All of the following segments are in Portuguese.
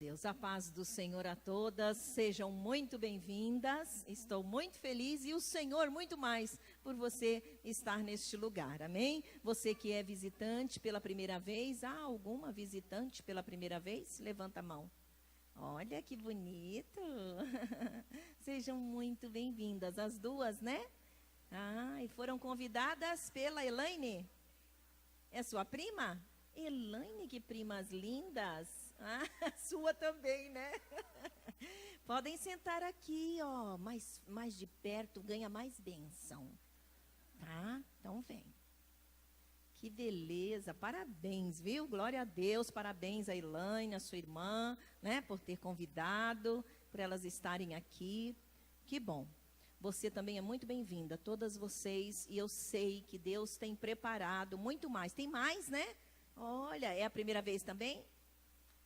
Deus, a paz do Senhor a todas, sejam muito bem-vindas, estou muito feliz e o Senhor muito mais por você estar neste lugar, amém? Você que é visitante pela primeira vez, há alguma visitante pela primeira vez? Levanta a mão. Olha que bonito, sejam muito bem-vindas, as duas, né? E foram convidadas pela Elaine, é sua prima? Elaine, que primas lindas. Sua também, né? Podem sentar aqui, ó, mais de perto, ganha mais bênção. Tá? Então vem. Que beleza, parabéns, viu? Glória a Deus, parabéns a Elaine, a sua irmã, né? Por ter convidado, por elas estarem aqui. Que bom. Você também é muito bem-vinda, todas vocês, e eu sei que Deus tem preparado muito mais. Tem mais, né? Olha, é a primeira vez também?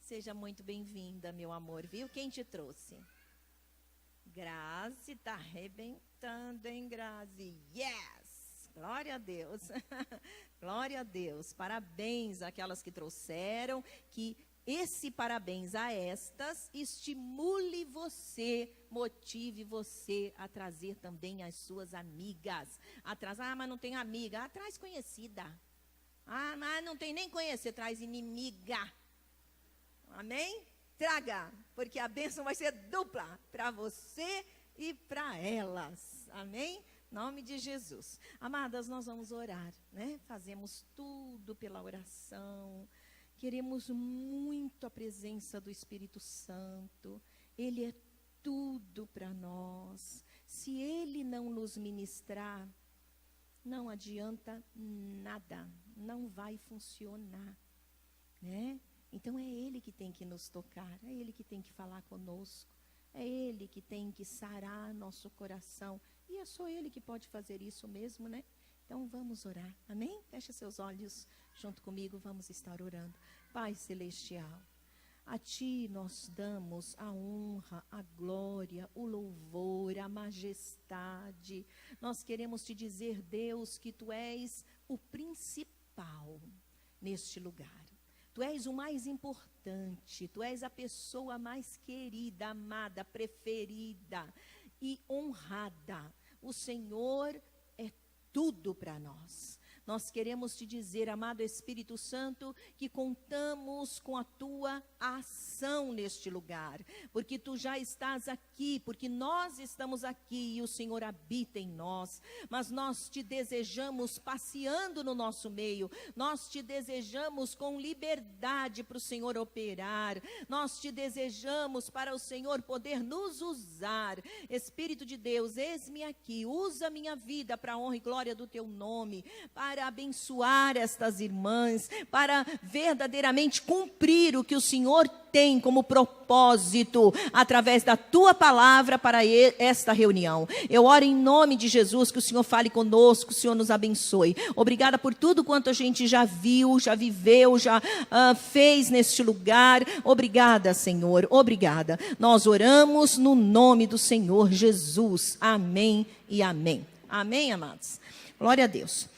Seja muito bem-vinda, meu amor, viu? Quem te trouxe? Grazi, tá arrebentando, hein, Grazi? Yes! Glória a Deus. Glória a Deus. Parabéns àquelas que trouxeram, que esse parabéns a estas estimule você, motive você a trazer também as suas amigas. Mas não tem amiga. Traz conhecida. Mas não tem nem conhecer, traz inimiga. Amém? Traga, porque a bênção vai ser dupla para você e para elas. Amém? Em nome de Jesus. Amadas, nós vamos orar, né? Fazemos tudo pela oração. Queremos muito a presença do Espírito Santo. Ele é tudo para nós. Se Ele não nos ministrar, não adianta nada. Não vai funcionar, né? Então é Ele que tem que nos tocar, é Ele que tem que falar conosco, é Ele que tem que sarar nosso coração. E é só Ele que pode fazer isso mesmo, né? Então vamos orar, amém? Feche seus olhos junto comigo, vamos estar orando. Pai Celestial, a Ti nós damos a honra, a glória, o louvor, a majestade. Nós queremos Te dizer, Deus, que Tu és o principal neste lugar. Tu és o mais importante, Tu és a pessoa mais querida, amada, preferida e honrada. O Senhor é tudo para nós. Nós queremos Te dizer, amado Espírito Santo, que contamos com a Tua ação neste lugar, porque Tu já estás aqui, porque nós estamos aqui e o Senhor habita em nós, mas nós Te desejamos passeando no nosso meio, nós Te desejamos com liberdade para o Senhor operar, nós Te desejamos para o Senhor poder nos usar. Espírito de Deus, eis-me aqui, usa a minha vida para a honra e glória do Teu nome, para abençoar estas irmãs, para verdadeiramente cumprir o que o Senhor tem como propósito, através da Tua palavra para esta reunião. Eu oro em nome de Jesus, que o Senhor fale conosco, que o Senhor nos abençoe. Obrigada por tudo quanto a gente já viu, já viveu, já fez neste lugar. Obrigada, Senhor, obrigada. Nós oramos no nome do Senhor Jesus. Amém e amém. Amém, amados? Glória a Deus.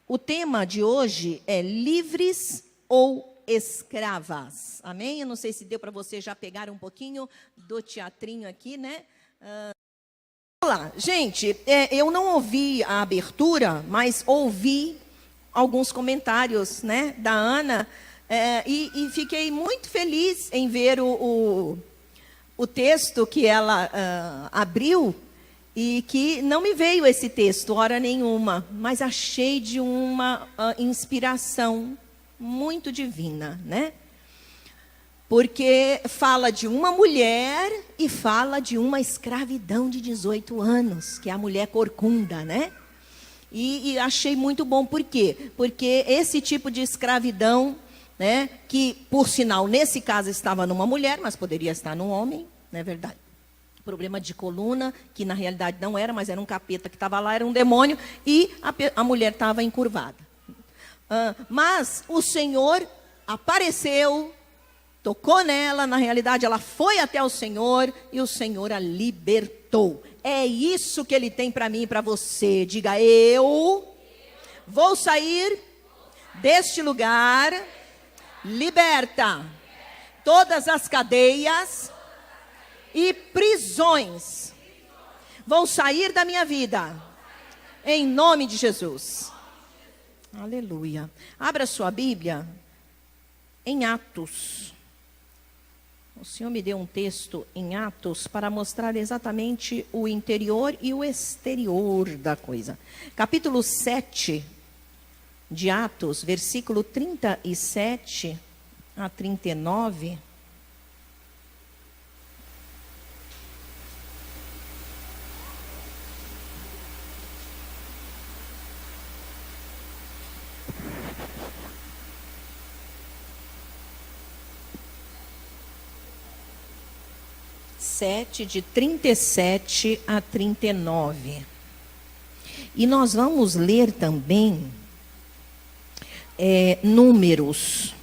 O tema de hoje é livres ou escravas. Amém? Eu não sei se deu para você já pegar um pouquinho do teatrinho aqui, né? Vamos lá. Gente, eu não ouvi a abertura, mas ouvi alguns comentários, né, da Ana, e fiquei muito feliz em ver o texto que ela abriu. E que não me veio esse texto, hora nenhuma, mas achei de uma inspiração muito divina, né? Porque fala de uma mulher e fala de uma escravidão de 18 anos, que é a mulher corcunda, né? E achei muito bom, por quê? Porque esse tipo de escravidão, né, que por sinal, nesse caso estava numa mulher, mas poderia estar num homem, não é verdade? Problema de coluna, que na realidade não era, mas era um capeta que estava lá, era um demônio, e a mulher estava encurvada. Mas o Senhor apareceu, tocou nela, na realidade ela foi até o Senhor, e o Senhor a libertou. É isso que Ele tem para mim e para você. Diga, eu vou sair deste lugar liberta. todas as cadeias e prisões vão sair da minha vida, em nome de Jesus. Aleluia. Abra sua Bíblia em Atos. O Senhor me deu um texto em Atos para mostrar exatamente o interior e o exterior da coisa. Capítulo 7 de Atos, versículo 37 a 39. De 37 a 39. E nós vamos ler também Números.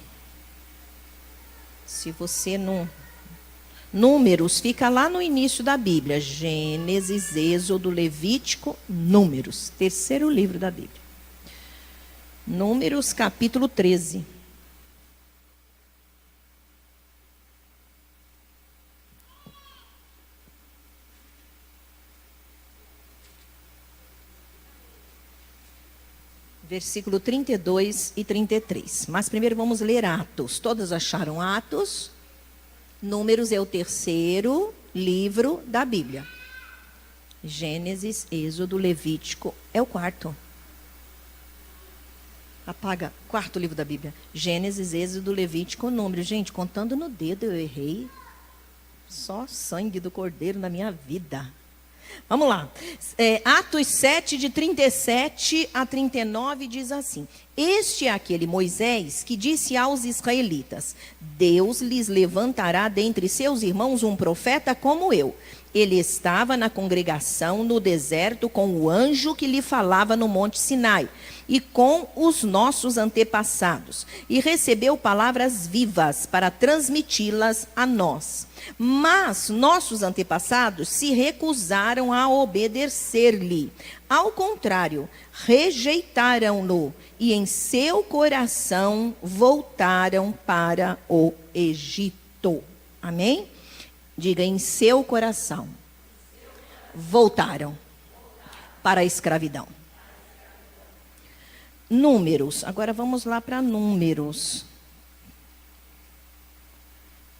Se você não... Números fica lá no início da Bíblia. Gênesis, Êxodo, Levítico, Números. Terceiro livro da Bíblia. Números, capítulo 13. Versículo 32 e 33. Mas primeiro vamos ler Atos. Todos acharam Atos? Números é o terceiro livro da Bíblia. Gênesis, Êxodo, Levítico é o quarto. Apaga, quarto livro da Bíblia. Gênesis, Êxodo, Levítico, Números. Gente, contando no dedo eu errei. Só sangue do Cordeiro na minha vida. Vamos lá. Atos 7, de 37 a 39, diz assim: Este é aquele Moisés que disse aos israelitas: Deus lhes levantará dentre seus irmãos um profeta como eu. Ele estava na congregação no deserto com o anjo que lhe falava no monte Sinai e com os nossos antepassados, e recebeu palavras vivas para transmiti-las a nós. Mas nossos antepassados se recusaram a obedecer-lhe. Ao contrário, rejeitaram-no e em seu coração voltaram para o Egito. Amém? Diga, em seu coração voltaram para a escravidão. Números, agora vamos lá para Números.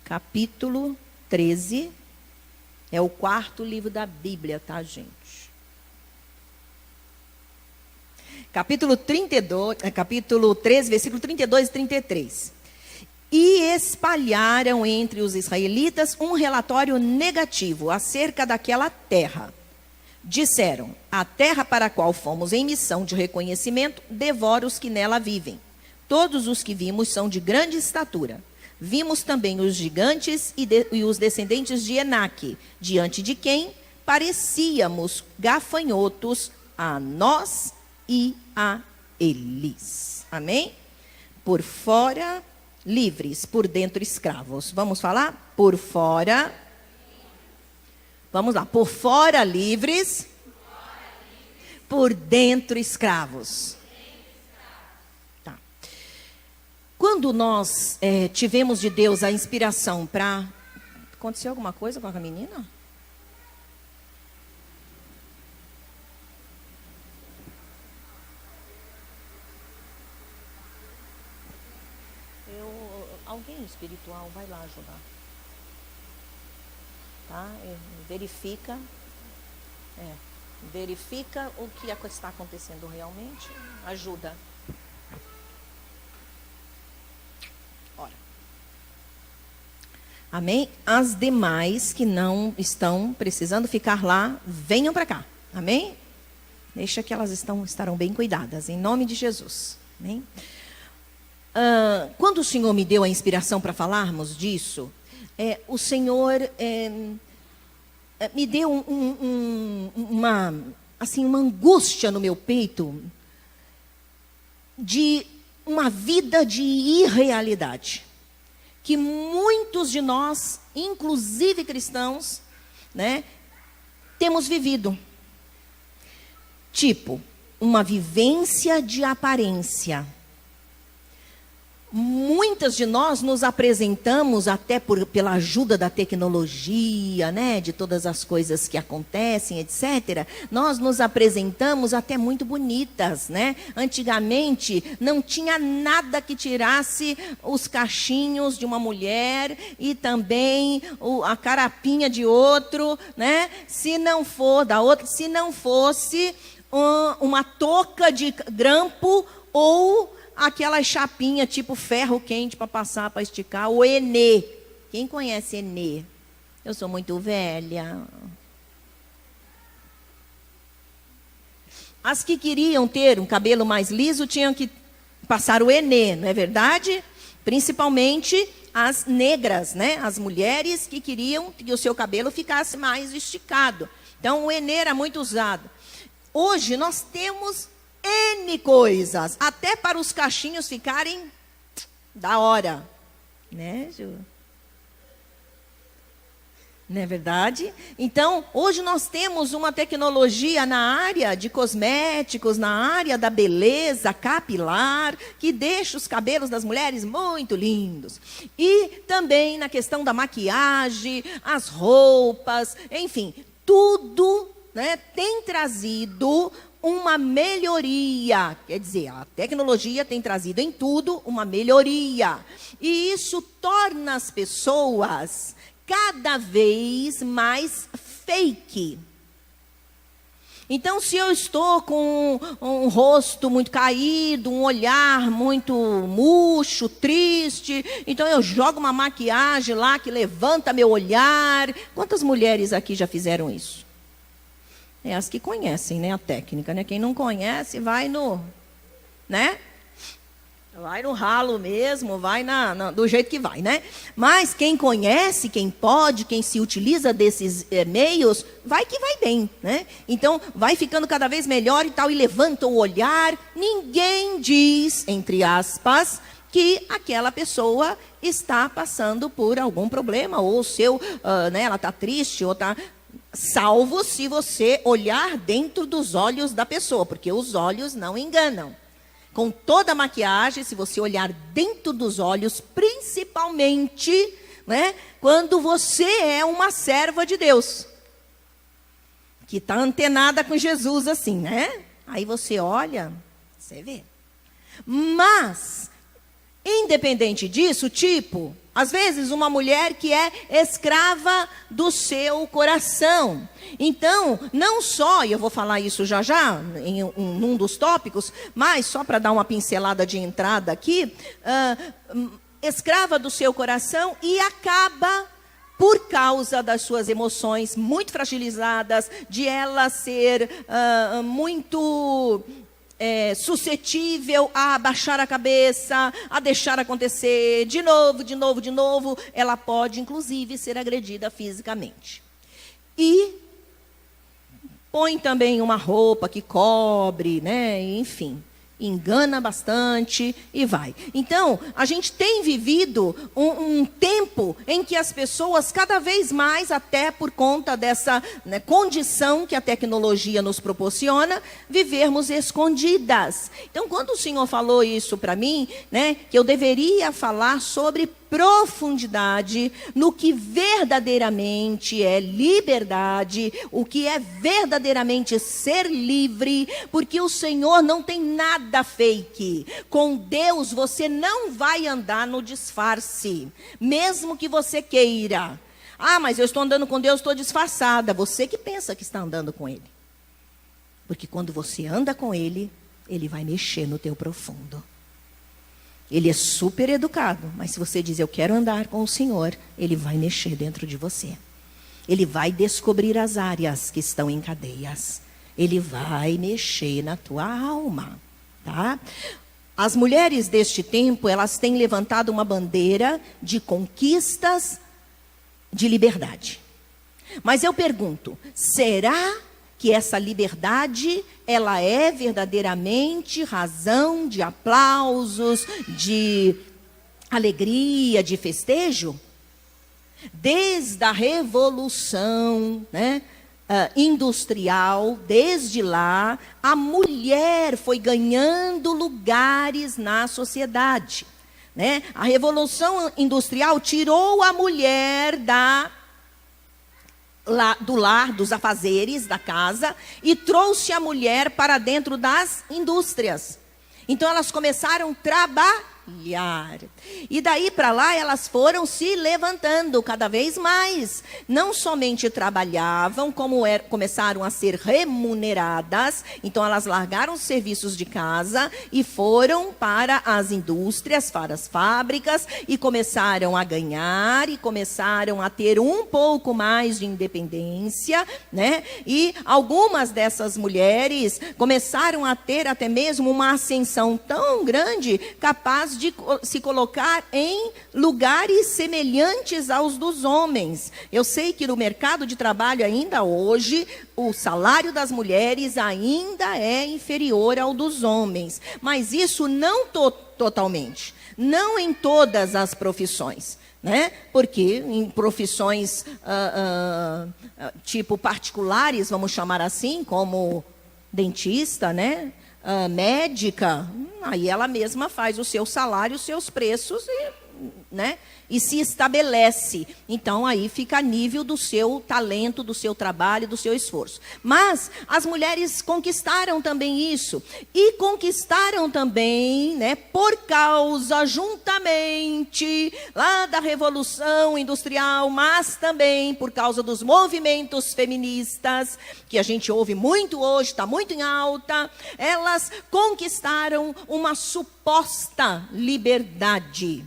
Capítulo 13, é o quarto livro da Bíblia, tá, gente? Capítulo 13, versículo 32 e 33. E espalharam entre os israelitas um relatório negativo acerca daquela terra. Disseram: a terra para a qual fomos em missão de reconhecimento devora os que nela vivem. Todos os que vimos são de grande estatura. Vimos também os gigantes e os descendentes de Enaque, diante de quem parecíamos gafanhotos a nós e a eles. Amém? Por fora, livres, por dentro, escravos. Vamos falar? Por fora. Vamos lá. Por fora, livres. Por dentro, escravos. Tá. Quando nós tivemos de Deus a inspiração para... Aconteceu alguma coisa com a menina? Alguém espiritual vai lá ajudar. Tá? Verifica o que está acontecendo realmente. Ajuda. Ora. Amém? As demais que não estão precisando ficar lá, venham para cá. Amém? Deixa que elas estarão bem cuidadas, em nome de Jesus. Amém? Quando o Senhor me deu a inspiração para falarmos disso, o Senhor me deu uma angústia no meu peito de uma vida de irrealidade, que muitos de nós, inclusive cristãos, né, temos vivido. Tipo, uma vivência de aparência. muitas de nós nos apresentamos até pela ajuda da tecnologia, né, de todas as coisas que acontecem, etc. Nós nos apresentamos até muito bonitas, né? Antigamente não tinha nada que tirasse os cachinhos de uma mulher e também a carapinha de outro, né? Se não for da outra, se não fosse uma touca de grampo ou aquela chapinha tipo ferro quente para passar, para esticar, o Enê. Quem conhece Enê? Eu sou muito velha. As que queriam ter um cabelo mais liso tinham que passar o Enê, não é verdade? Principalmente as negras, né? As mulheres que queriam que o seu cabelo ficasse mais esticado. Então, o Enê era muito usado. Hoje, nós temos N coisas, até para os cachinhos ficarem da hora. Né, Ju? Não é verdade? Então, hoje nós temos uma tecnologia na área de cosméticos, na área da beleza capilar, que deixa os cabelos das mulheres muito lindos. E também na questão da maquiagem, as roupas, enfim, tudo, né, tem trazido uma melhoria. Quer dizer, a tecnologia tem trazido em tudo uma melhoria. E isso torna as pessoas cada vez mais fake. Então, se eu estou com um rosto muito caído, um olhar muito murcho, triste, então eu jogo uma maquiagem lá que levanta meu olhar. Quantas mulheres aqui já fizeram isso? É as que conhecem, né, a técnica, né? Quem não conhece, vai no, né? Vai no ralo mesmo, vai do jeito que vai, né? Mas quem conhece, quem pode, quem se utiliza desses meios, vai que vai bem, né? Então, vai ficando cada vez melhor e tal, e levanta o olhar. Ninguém diz, entre aspas, que aquela pessoa está passando por algum problema, ou né, ela está triste, ou está... Salvo se você olhar dentro dos olhos da pessoa, porque os olhos não enganam. Com toda a maquiagem, se você olhar dentro dos olhos, principalmente, né, quando você é uma serva de Deus, que está antenada com Jesus assim, né? Aí você olha, você vê. Mas, independente disso, tipo... Às vezes, uma mulher que é escrava do seu coração. Então, não só, e eu vou falar isso já já, num dos tópicos, mas só para dar uma pincelada de entrada aqui, escrava do seu coração e acaba, por causa das suas emoções muito fragilizadas, de ela ser muito... suscetível a abaixar a cabeça, a deixar acontecer de novo, ela pode, inclusive, ser agredida fisicamente. E põe também uma roupa que cobre, né? Enfim, engana bastante e vai. Então, a gente tem vivido um tempo em que as pessoas, cada vez mais, até por conta dessa, né, condição que a tecnologia nos proporciona, vivermos escondidas. Então, quando o Senhor falou isso para mim, né, que eu deveria falar sobre profundidade no que verdadeiramente é liberdade, o que é verdadeiramente ser livre, porque o Senhor não tem nada fake. Com Deus você não vai andar no disfarce, mesmo que você queira. Ah, mas eu estou andando com Deus, estou disfarçada. Você que pensa que está andando com Ele. Porque quando você anda com Ele, Ele vai mexer no teu profundo. Ele é super educado, mas se você diz, eu quero andar com o Senhor, Ele vai mexer dentro de você. Ele vai descobrir as áreas que estão em cadeias. Ele vai mexer na tua alma, tá? As mulheres deste tempo, elas têm levantado uma bandeira de conquistas de liberdade. Mas eu pergunto, será que essa liberdade, ela é verdadeiramente razão de aplausos, de alegria, de festejo? Desde a revolução, né, industrial, desde lá, a mulher foi ganhando lugares na sociedade. né? A Revolução Industrial tirou a mulher do lar, dos afazeres, da casa, e trouxe a mulher para dentro das indústrias. Então, elas começaram a trabalhar. E daí para lá elas foram se levantando cada vez mais. Não somente trabalhavam, como começaram a ser remuneradas. Então elas largaram os serviços de casa e foram para as indústrias, para as fábricas, e começaram a ganhar e começaram a ter um pouco mais de independência, né? E algumas dessas mulheres começaram a ter até mesmo uma ascensão tão grande, capaz de se colocar em lugares semelhantes aos dos homens. Eu sei que no mercado de trabalho ainda hoje, o salário das mulheres ainda é inferior ao dos homens. Mas isso não totalmente, não em todas as profissões, né? Porque em profissões tipo particulares, vamos chamar assim, como dentista, né? Médica, aí ela mesma faz o seu salário, os seus preços, né? E se estabelece. Então, aí fica a nível do seu talento, do seu trabalho, do seu esforço. Mas as mulheres conquistaram também isso. E conquistaram também, né, por causa, juntamente, lá da Revolução Industrial, mas também por causa dos movimentos feministas, que a gente ouve muito hoje, está muito em alta, elas conquistaram uma suposta liberdade.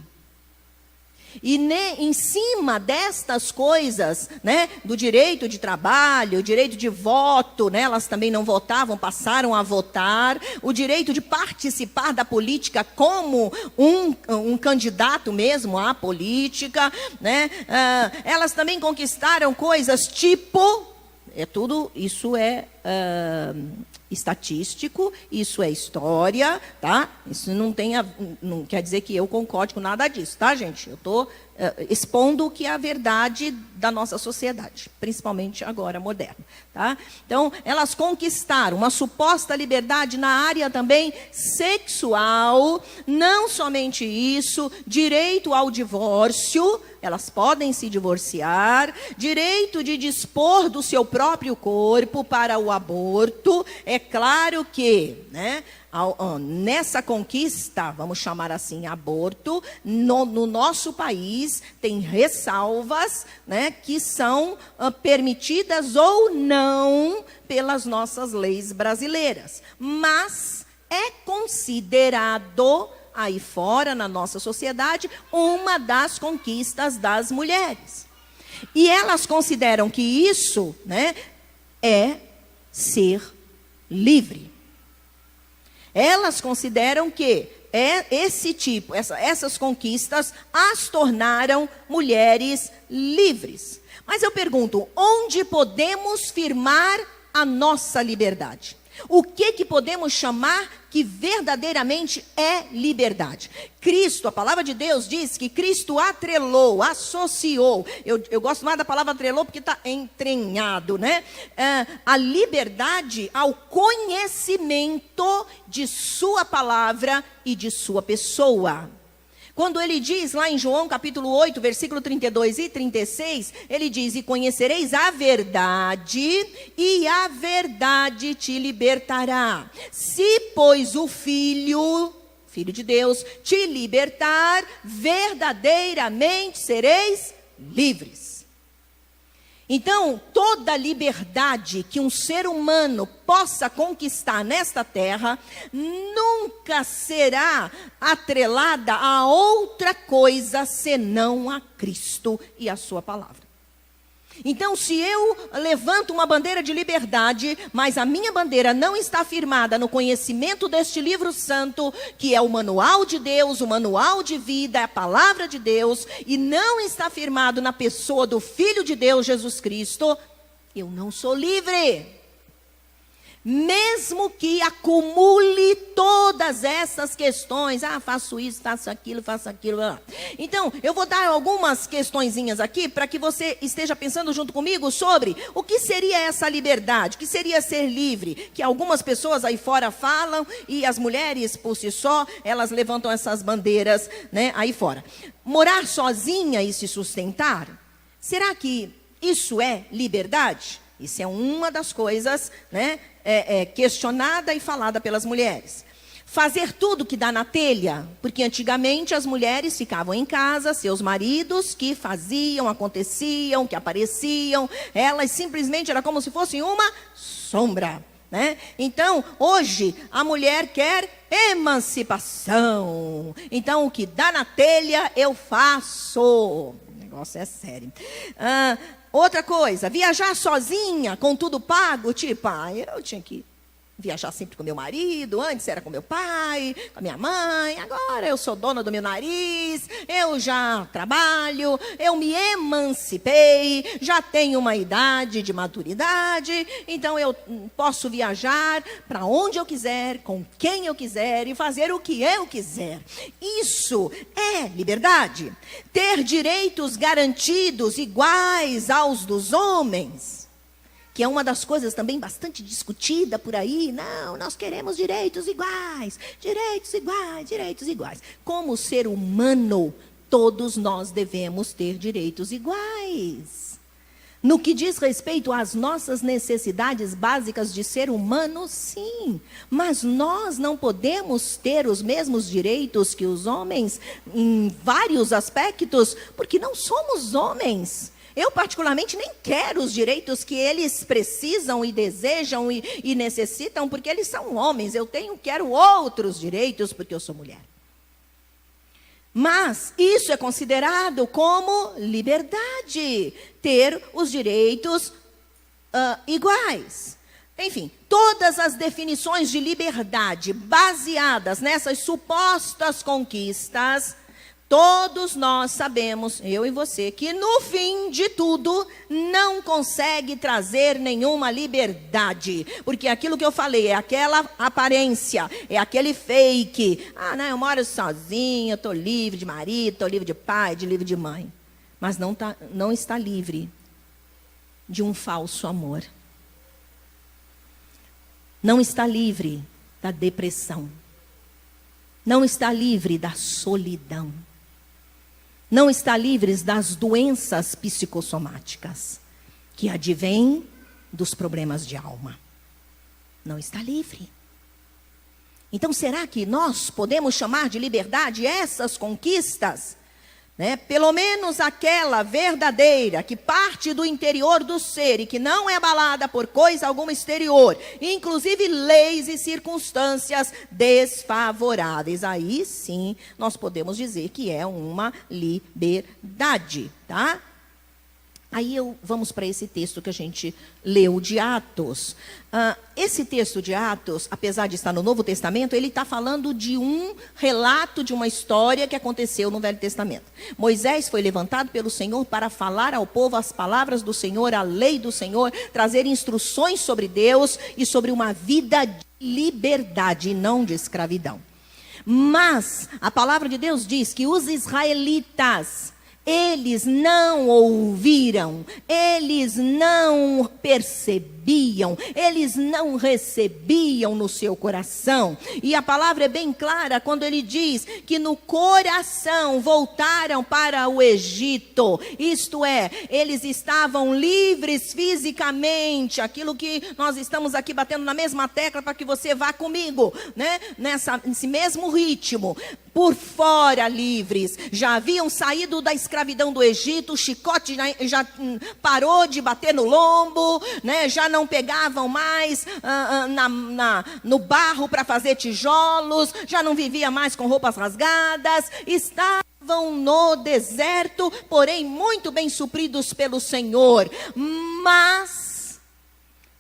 E em cima destas coisas, né, do direito de trabalho, o direito de voto, né, elas também não votavam, passaram a votar, o direito de participar da política como um candidato mesmo à política, né, elas também conquistaram coisas tipo, isso é estatístico, isso é história, tá? Isso não quer dizer que eu concorde com nada disso, tá, gente? Eu estou expondo o que é a verdade da nossa sociedade, principalmente agora moderna, tá? Então, elas conquistaram uma suposta liberdade na área também sexual, não somente isso, direito ao divórcio, elas podem se divorciar, direito de dispor do seu próprio corpo para o aborto. É claro que, né, nessa conquista, vamos chamar assim, aborto, no nosso país tem ressalvas, né, que são permitidas ou não pelas nossas leis brasileiras. Mas é considerado aí fora, na nossa sociedade, uma das conquistas das mulheres. E elas consideram que isso, né, é ser livre. Elas consideram que essas conquistas as tornaram mulheres livres. Mas eu pergunto, onde podemos firmar a nossa liberdade? O que podemos chamar que verdadeiramente é liberdade? Cristo, a palavra de Deus diz que Cristo atrelou, associou. Eu gosto mais da palavra atrelou porque está entranhado, né? A liberdade ao conhecimento de sua palavra e de sua pessoa. Quando ele diz lá em João capítulo 8, versículo 32 e 36, ele diz: e conhecereis a verdade, e a verdade te libertará. Se, pois, o Filho de Deus, te libertar, verdadeiramente sereis livres. Então, toda liberdade que um ser humano possa conquistar nesta terra, nunca será atrelada a outra coisa senão a Cristo e a sua palavra. Então, se eu levanto uma bandeira de liberdade, mas a minha bandeira não está firmada no conhecimento deste livro santo, que é o manual de Deus, o manual de vida, a palavra de Deus, e não está firmado na pessoa do Filho de Deus, Jesus Cristo, eu não sou livre. Mesmo que acumule todas essas questões, faço isso, faço aquilo. Então, eu vou dar algumas questõezinhas aqui para que você esteja pensando junto comigo sobre o que seria essa liberdade, o que seria ser livre, que algumas pessoas aí fora falam e as mulheres por si só, elas levantam essas bandeiras, né, aí fora. Morar sozinha e se sustentar, será que isso é liberdade? Isso é uma das coisas, né, questionada e falada pelas mulheres. Fazer tudo que dá na telha, porque antigamente as mulheres ficavam em casa, seus maridos que faziam, aconteciam, que apareciam, elas simplesmente era como se fossem uma sombra, né? Então, hoje, a mulher quer emancipação. Então, o que dá na telha, eu faço. O negócio é sério. Outra coisa, viajar sozinha, com tudo pago, tipo, eu tinha que viajar sempre com meu marido, antes era com meu pai, com a minha mãe, agora eu sou dona do meu nariz, eu já trabalho, eu me emancipei, já tenho uma idade de maturidade, então eu posso viajar para onde eu quiser, com quem eu quiser e fazer o que eu quiser. Isso é liberdade. Ter direitos garantidos iguais aos dos homens, que é uma das coisas também bastante discutida por aí. Não, nós queremos direitos iguais, direitos iguais, direitos iguais. Como ser humano, todos nós devemos ter direitos iguais. No que diz respeito às nossas necessidades básicas de ser humano, sim. Mas nós não podemos ter os mesmos direitos que os homens em vários aspectos, porque não somos homens. Eu, particularmente, nem quero os direitos que eles precisam e desejam e necessitam, porque eles são homens. Eu quero outros direitos, porque eu sou mulher. Mas isso é considerado como liberdade, ter os direitos iguais. Enfim, todas as definições de liberdade baseadas nessas supostas conquistas, todos nós sabemos, eu e você, que no fim de tudo não consegue trazer nenhuma liberdade. Porque aquilo que eu falei é aquela aparência, é aquele fake. Não, eu moro sozinha, estou livre de marido, estou livre de pai, livre de mãe. Mas não está livre de um falso amor. Não está livre da depressão. Não está livre da solidão. Não está livre das doenças psicossomáticas, que advêm dos problemas de alma. Não está livre. Então, será que nós podemos chamar de liberdade essas conquistas? Né? Pelo menos aquela verdadeira, que parte do interior do ser e que não é abalada por coisa alguma exterior, inclusive leis e circunstâncias desfavoráveis. Aí sim, nós podemos dizer que é uma liberdade, tá? Aí vamos para esse texto que a gente leu de Atos. Esse texto de Atos, apesar de estar no Novo Testamento, ele está falando de um relato de uma história que aconteceu no Velho Testamento. Moisés foi levantado pelo Senhor para falar ao povo as palavras do Senhor, a lei do Senhor, trazer instruções sobre Deus e sobre uma vida de liberdade e não de escravidão. Mas a palavra de Deus diz que os israelitas, eles não ouviram, eles não percebiam, eles não recebiam no seu coração. E a palavra é bem clara quando ele diz que no coração voltaram para o Egito. Isto é, eles estavam livres fisicamente, aquilo que nós estamos aqui batendo na mesma tecla para que você vá comigo, né? Nesse mesmo ritmo. Por fora livres, já haviam saído da escravidão do Egito, o chicote já parou de bater no lombo, né? Já não pegavam mais no barro para fazer tijolos, já não vivia mais com roupas rasgadas, estavam no deserto, porém muito bem supridos pelo Senhor, mas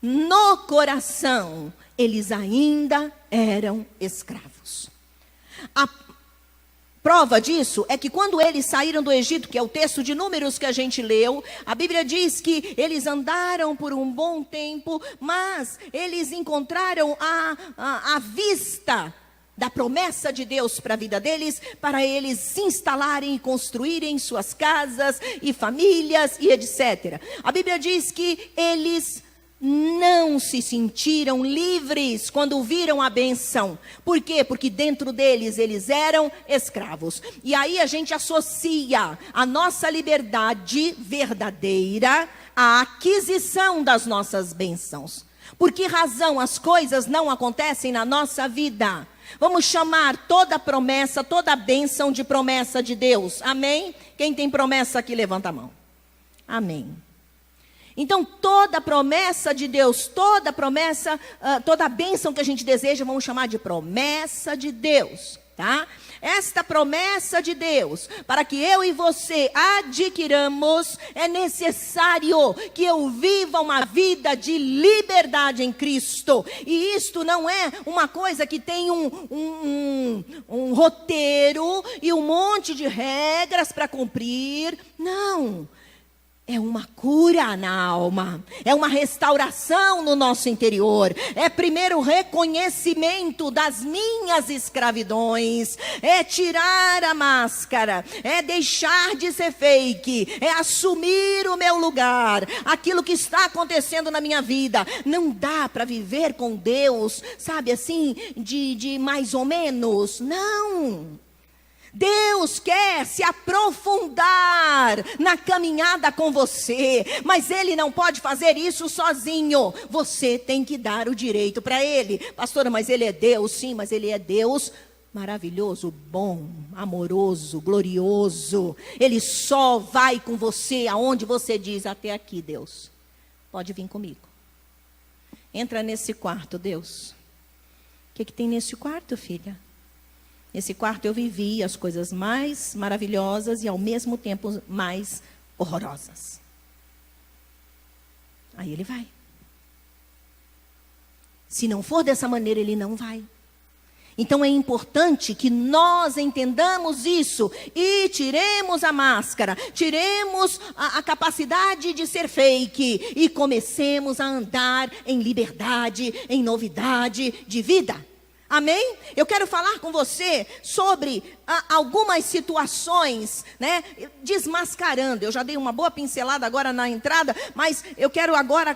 no coração eles ainda eram escravos. A prova disso é que quando eles saíram do Egito, que é o texto de Números que a gente leu, a Bíblia diz que eles andaram por um bom tempo, mas eles encontraram a vista da promessa de Deus para a vida deles, para eles se instalarem e construírem suas casas e famílias e etc. A Bíblia diz que eles não se sentiram livres quando viram a bênção. Por quê? Porque dentro deles eles eram escravos. E aí a gente associa a nossa liberdade verdadeira à aquisição das nossas bênçãos. Por que razão as coisas não acontecem na nossa vida? Vamos chamar toda promessa, toda bênção de promessa de Deus. Amém? Quem tem promessa aqui, levanta a mão. Amém. Então, toda promessa de Deus, toda promessa, toda bênção que a gente deseja, vamos chamar de promessa de Deus, tá? Esta promessa de Deus, para que eu e você adquiramos, é necessário que eu viva uma vida de liberdade em Cristo. E isto não é uma coisa que tem um roteiro e um monte de regras para cumprir. Não. É uma cura na alma, é uma restauração no nosso interior, é primeiro o reconhecimento das minhas escravidões, é tirar a máscara, é deixar de ser fake, é assumir o meu lugar, aquilo que está acontecendo na minha vida. Não dá para viver com Deus, sabe assim, de mais ou menos, não. Deus quer se aprofundar na caminhada com você, mas Ele não pode fazer isso sozinho. Você tem que dar o direito para Ele. Pastora, mas Ele é Deus? Sim, mas Ele é Deus maravilhoso, bom, amoroso, glorioso. Ele só vai com você aonde você diz: até aqui, Deus, pode vir comigo. Entra nesse quarto, Deus. O que tem nesse quarto, filha? Nesse quarto eu vivi as coisas mais maravilhosas e ao mesmo tempo mais horrorosas. Aí ele vai. Se não for dessa maneira, ele não vai. Então é importante que nós entendamos isso e tiremos a máscara, tiremos a capacidade de ser fake e comecemos a andar em liberdade, em novidade de vida. Amém? Eu quero falar com você sobre algumas situações, né? Desmascarando. Eu já dei uma boa pincelada agora na entrada, mas eu quero agora,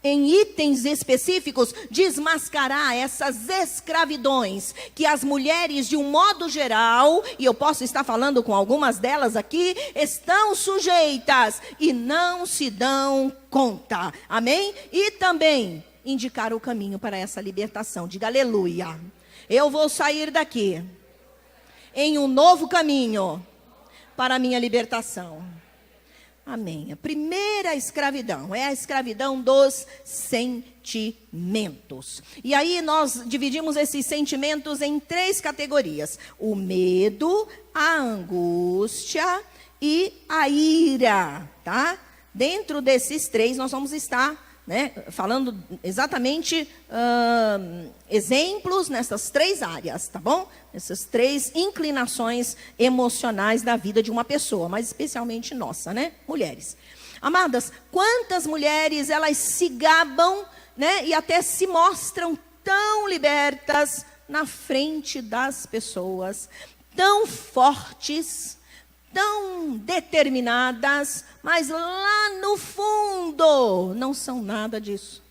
em itens específicos, desmascarar essas escravidões que as mulheres, de um modo geral, e eu posso estar falando com algumas delas aqui, estão sujeitas e não se dão conta. Amém? E também indicar o caminho para essa libertação. Diga aleluia. Eu vou sair daqui em um novo caminho para a minha libertação. Amém. A primeira escravidão é a escravidão dos sentimentos. E aí nós dividimos esses sentimentos em 3 categorias: o medo, a angústia e a ira, tá? Dentro desses 3 nós vamos estar, né, falando exatamente exemplos nessas 3 áreas, tá bom? Essas 3 inclinações emocionais da vida de uma pessoa, mas especialmente nossa, né? Mulheres. Amadas, quantas mulheres elas se gabam, né, e até se mostram tão libertas na frente das pessoas, tão fortes, tão determinadas, mas lá no fundo não são nada disso.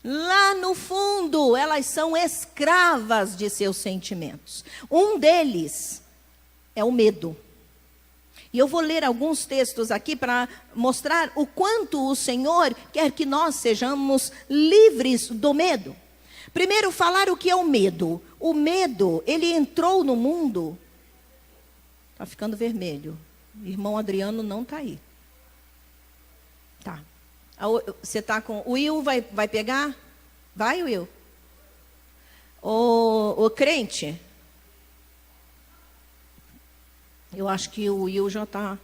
Lá no fundo elas são escravas de seus sentimentos. Um deles é o medo. E eu vou ler alguns textos aqui para mostrar o quanto o Senhor quer que nós sejamos livres do medo. Primeiro, falar o que é o medo. O medo, ele entrou no mundo. Está ficando vermelho. O irmão Adriano não está aí. Tá. Você está com... O Will vai pegar? Vai, Will? O crente? Eu acho que o Will já está...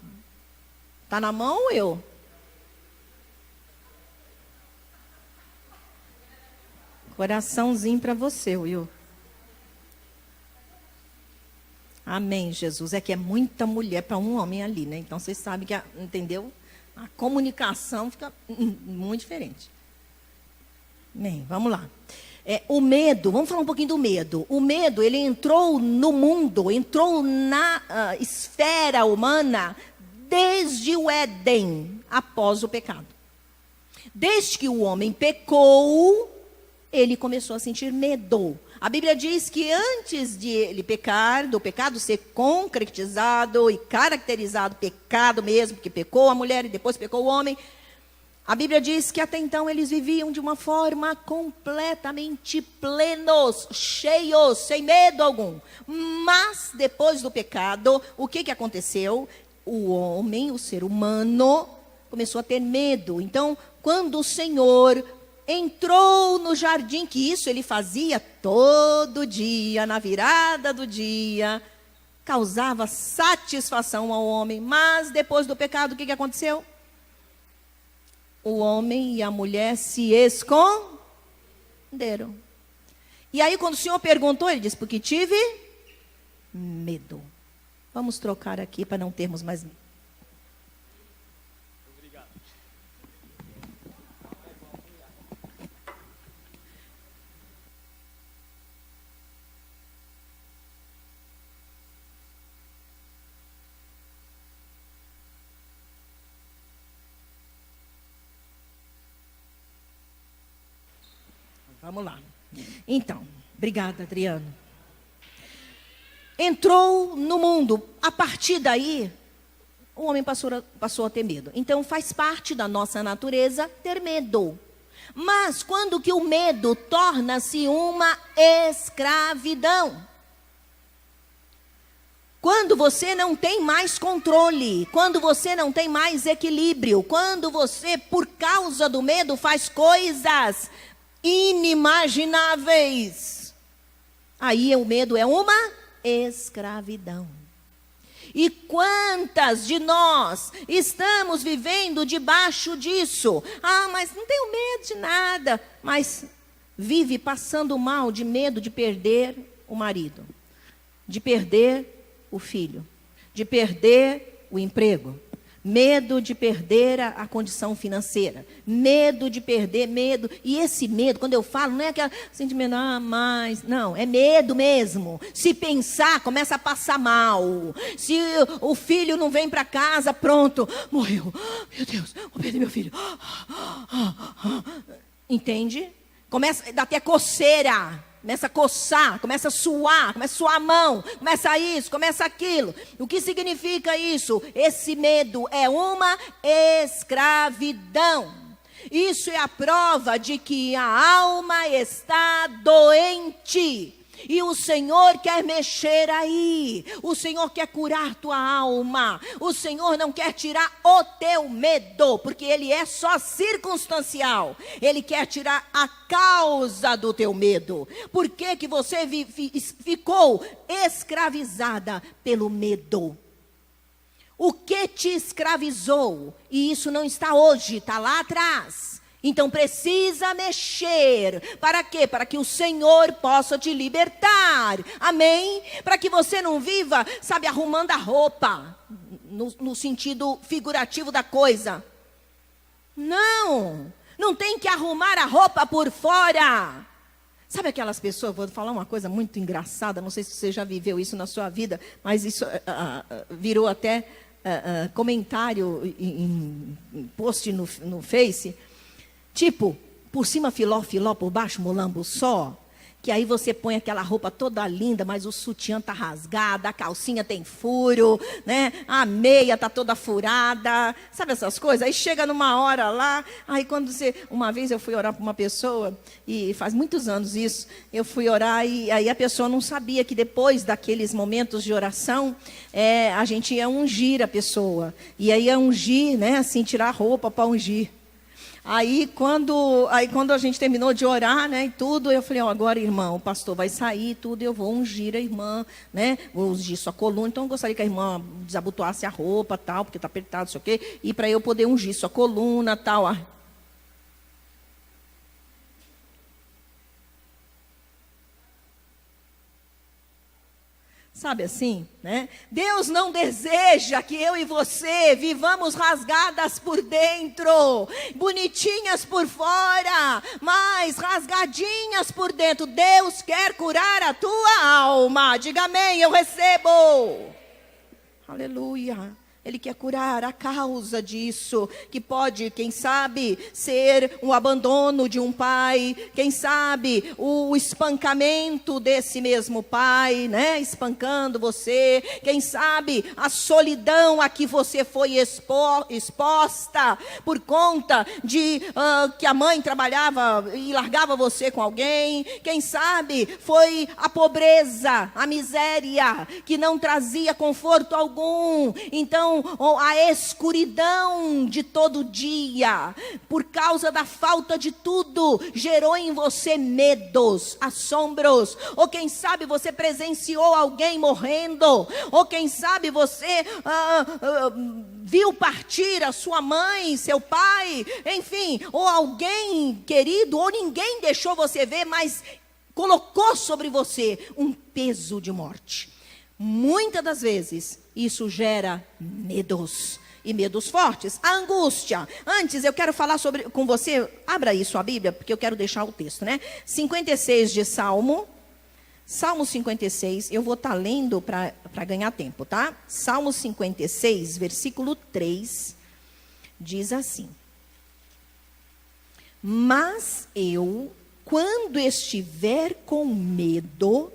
Está na mão, Will? Coraçãozinho para você, Will. Amém, Jesus. É que é muita mulher para um homem ali, né? Então vocês sabem que, entendeu? A comunicação fica muito diferente. Bem, vamos lá. O medo, vamos falar um pouquinho do medo. O medo, ele entrou no mundo, entrou na esfera humana desde o Éden, após o pecado. Desde que o homem pecou, ele começou a sentir medo. A Bíblia diz que antes de ele pecar, do pecado ser concretizado e caracterizado, pecado mesmo, porque pecou a mulher e depois pecou o homem, a Bíblia diz que até então eles viviam de uma forma completamente plenos, cheios, sem medo algum. Mas depois do pecado, o que aconteceu? O homem, o ser humano, começou a ter medo. Então, quando o Senhor entrou no jardim, que isso ele fazia todo dia, na virada do dia, causava satisfação ao homem. Mas depois do pecado, o que aconteceu? O homem e a mulher se esconderam. E aí, quando o Senhor perguntou, ele disse: porque tive medo. Vamos trocar aqui para não termos mais medo. Vamos lá. Então, obrigada, Adriano. Entrou no mundo. A partir daí, o homem passou a ter medo. Então, faz parte da nossa natureza ter medo. Mas quando que o medo torna-se uma escravidão? Quando você não tem mais controle, quando você não tem mais equilíbrio, quando você, por causa do medo, faz coisas inimagináveis. Aí o medo é uma escravidão. E quantas de nós estamos vivendo debaixo disso? Ah, mas não tenho medo de nada. Mas vive passando mal de medo de perder o marido, de perder o filho, de perder o emprego. Medo de perder a condição financeira. Medo de perder, medo. E esse medo, quando eu falo, não é aquele sentimento, mas... Não, é medo mesmo. Se pensar, começa a passar mal. Se o filho não vem para casa, pronto, morreu. Meu Deus, vou perder meu filho. Entende? Começa a dar até coceira. Começa a coçar, começa a suar a mão, começa isso, começa aquilo. O que significa isso? Esse medo é uma escravidão. Isso é a prova de que a alma está doente. E o Senhor quer mexer aí. O Senhor quer curar tua alma. O Senhor não quer tirar o teu medo, porque Ele é só circunstancial. Ele quer tirar a causa do teu medo. Por que que você ficou escravizada pelo medo? O que te escravizou? E isso não está hoje, está lá atrás. Então precisa mexer. Para quê? Para que o Senhor possa te libertar. Amém? Para que você não viva, sabe, arrumando a roupa. No sentido figurativo da coisa. Não. Não tem que arrumar a roupa por fora. Sabe aquelas pessoas, vou falar uma coisa muito engraçada, não sei se você já viveu isso na sua vida, mas isso virou até comentário em post no Face. Tipo, por cima filó, filó, por baixo molambo só. Que aí você põe aquela roupa toda linda, mas o sutiã tá rasgado, a calcinha tem furo, né? A meia tá toda furada. Sabe essas coisas? Aí chega numa hora lá, aí quando você... Uma vez eu fui orar para uma pessoa, e faz muitos anos isso, eu fui orar e aí a pessoa não sabia que depois daqueles momentos de oração, a gente ia ungir a pessoa. E aí ia ungir, né? Assim, tirar a roupa para ungir. Aí quando a gente terminou de orar, né, e tudo, eu falei, agora, irmão, o pastor vai sair, tudo, eu vou ungir a irmã, né, vou ungir sua coluna, então eu gostaria que a irmã desabotoasse a roupa, tal, porque está apertado, não sei o quê, e para eu poder ungir sua coluna, tal. Sabe assim, né? Deus não deseja que eu e você vivamos rasgadas por dentro, bonitinhas por fora, mas rasgadinhas por dentro. Deus quer curar a tua alma. Diga amém, eu recebo. Aleluia. Ele quer curar a causa disso, que pode, quem sabe, ser o abandono de um pai, quem sabe, o espancamento desse mesmo pai, né? Espancando você, quem sabe, a solidão a que você foi exposta por conta de que a mãe trabalhava e largava você com alguém, quem sabe, foi a pobreza, a miséria, que não trazia conforto algum. Então, ou a escuridão de todo dia, por causa da falta de tudo, gerou em você medos, assombros, ou quem sabe você presenciou alguém morrendo, ou quem sabe você viu partir a sua mãe, seu pai, enfim, ou alguém querido, ou ninguém deixou você ver, mas colocou sobre você um peso de morte. Muitas das vezes, isso gera medos, e medos fortes. A angústia. Antes, eu quero falar com você, abra aí sua Bíblia, porque eu quero deixar o texto, né? 56 de Salmo 56, eu vou estar lendo para ganhar tempo, tá? Salmo 56, versículo 3, diz assim: mas eu, quando estiver com medo,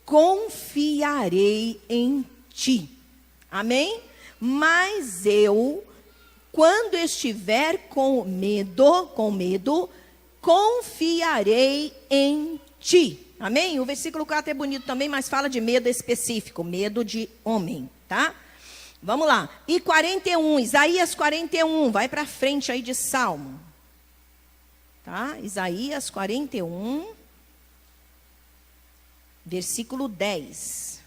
confiarei em ti. Amém? Mas eu, quando estiver com medo, confiarei em ti. Amém? O versículo 4 é bonito também, mas fala de medo específico, medo de homem, tá? Vamos lá. E 41, Isaías 41, vai para frente aí de Salmo. Tá? Isaías 41, versículo 10.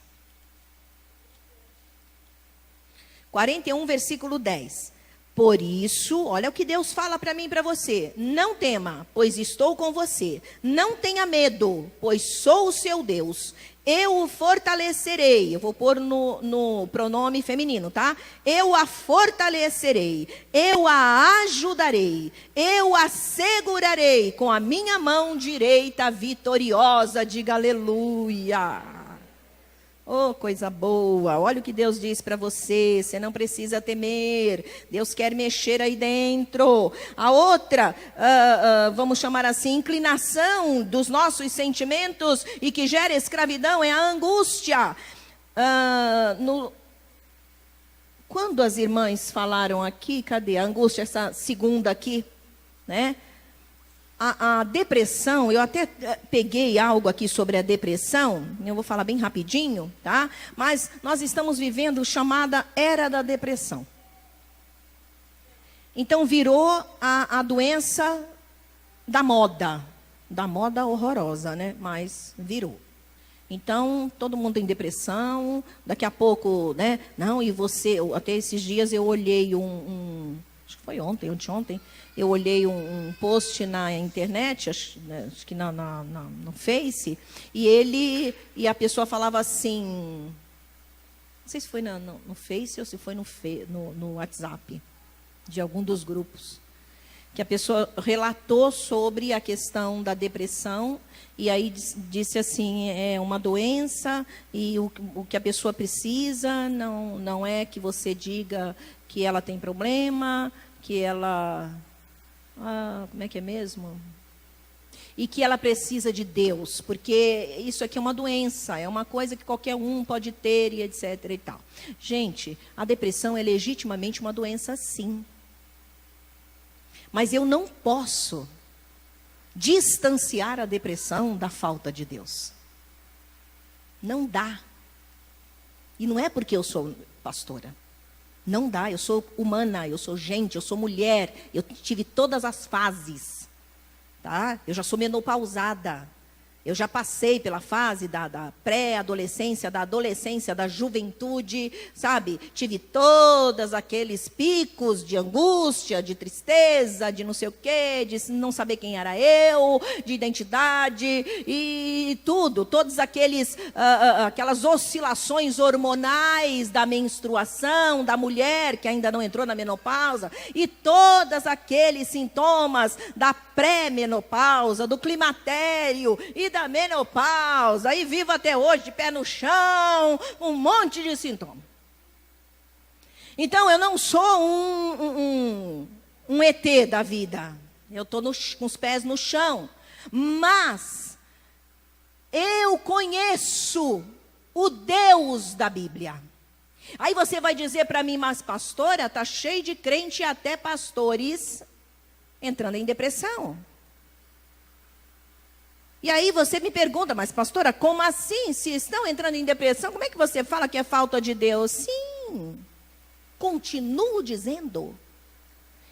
41, versículo 10. Por isso, olha o que Deus fala para mim e para você. Não tema, pois estou com você. Não tenha medo, pois sou o seu Deus. Eu o fortalecerei. Eu vou pôr no pronome feminino, tá? Eu a fortalecerei. Eu a ajudarei. Eu a segurarei com a minha mão direita vitoriosa. Diga aleluia. Oh, coisa boa. Olha o que Deus diz para você. Você não precisa temer. Deus quer mexer aí dentro. A outra, vamos chamar assim, inclinação dos nossos sentimentos e que gera escravidão é a angústia. Quando as irmãs falaram aqui, cadê a angústia, essa segunda aqui, né? A depressão, eu até peguei algo aqui sobre a depressão, eu vou falar bem rapidinho, tá? Mas nós estamos vivendo chamada era da depressão. Então virou a doença da moda horrorosa, né? Mas virou. Então, todo mundo tem depressão, daqui a pouco, né? Não, e você, até esses dias eu olhei acho que foi ontem, eu olhei um post na internet, acho que no Face, e a pessoa falava assim, não sei se foi no Face ou se foi no WhatsApp, de algum dos grupos, que a pessoa relatou sobre a questão da depressão, e aí disse assim, é uma doença, e o que a pessoa precisa não é que você diga que ela tem problema, que ela... como é que é mesmo? E que ela precisa de Deus, porque isso aqui é uma doença, é uma coisa que qualquer um pode ter, e etc. e tal. Gente, a depressão é legitimamente uma doença, sim. Mas eu não posso distanciar a depressão da falta de Deus. Não dá. E não é porque eu sou pastora. Não dá, eu sou humana, eu sou gente, eu sou mulher, eu tive todas as fases, tá? Eu já sou menopausada, Eu já passei pela fase da pré-adolescência, da adolescência, da juventude, sabe? Tive todos aqueles picos de angústia, de tristeza, de não sei o quê, de não saber quem era eu, de identidade e tudo. Todas aquelas oscilações hormonais da menstruação, da mulher que ainda não entrou na menopausa, e todos aqueles sintomas da pré-menopausa, do climatério e da menopausa, e vivo até hoje de pé no chão, um monte de sintoma. Então, eu não sou um ET da vida, eu estou com os pés no chão, mas eu conheço o Deus da Bíblia. Aí você vai dizer para mim, mas pastora, está cheio de crente e até pastores entrando em depressão. E aí você me pergunta, mas pastora, como assim? Se estão entrando em depressão, como é que você fala que é falta de Deus? Sim, continuo dizendo.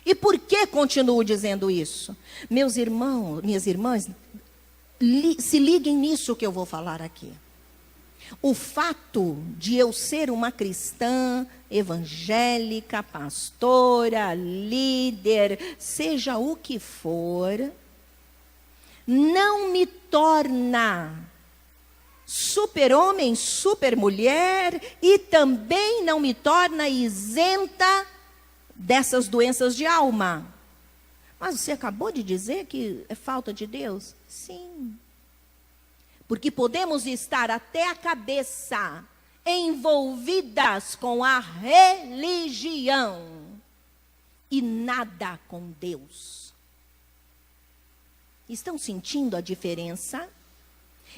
E por que continuo dizendo isso? Meus irmãos, minhas irmãs, se liguem nisso que eu vou falar aqui. O fato de eu ser uma cristã, evangélica, pastora, líder, seja o que for, não me torna super-homem, super-mulher e também não me torna isenta dessas doenças de alma. Mas você acabou de dizer que é falta de Deus? Sim. Porque podemos estar até a cabeça envolvidas com a religião e nada com Deus. Estão sentindo a diferença?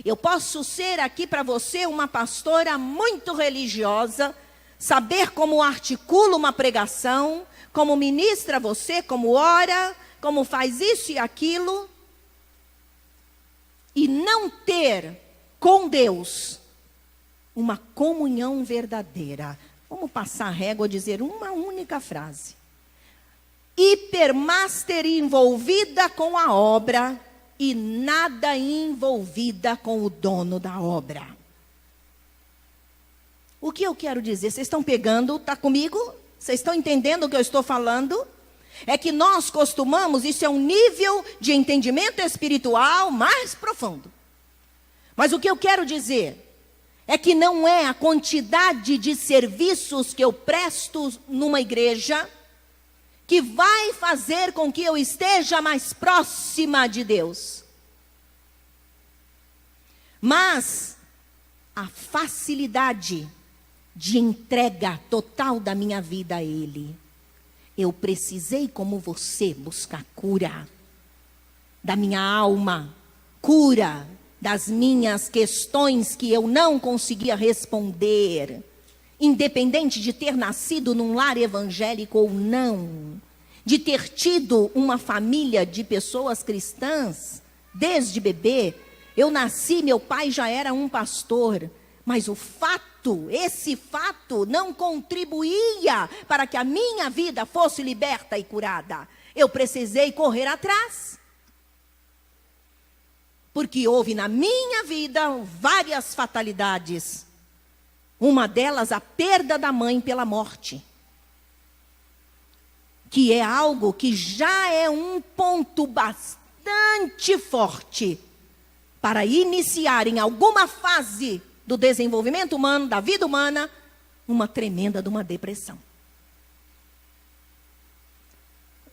Eu posso ser aqui para você uma pastora muito religiosa, saber como articula uma pregação, como ministra você, como ora, como faz isso e aquilo, e não ter com Deus uma comunhão verdadeira. Vamos passar a régua e dizer uma única frase. Hipermaster envolvida com a obra e nada envolvida com o dono da obra. O que eu quero dizer? Vocês estão pegando? Está comigo? Vocês estão entendendo o que eu estou falando? É que nós costumamos, isso é um nível de entendimento espiritual mais profundo. Mas o que eu quero dizer é que não é a quantidade de serviços que eu presto numa igreja que vai fazer com que eu esteja mais próxima de Deus. Mas a facilidade de entrega total da minha vida a Ele. Eu precisei, como você, buscar cura da minha alma, cura das minhas questões que eu não conseguia responder, independente de ter nascido num lar evangélico ou não, de ter tido uma família de pessoas cristãs, desde bebê. Eu nasci, meu pai já era um pastor, mas esse fato não contribuía para que a minha vida fosse liberta e curada. Eu precisei correr atrás. Porque houve na minha vida várias fatalidades. Uma delas, a perda da mãe pela morte. Que é algo que já é um ponto bastante forte para iniciar em alguma fase do desenvolvimento humano, da vida humana, uma tremenda de uma depressão.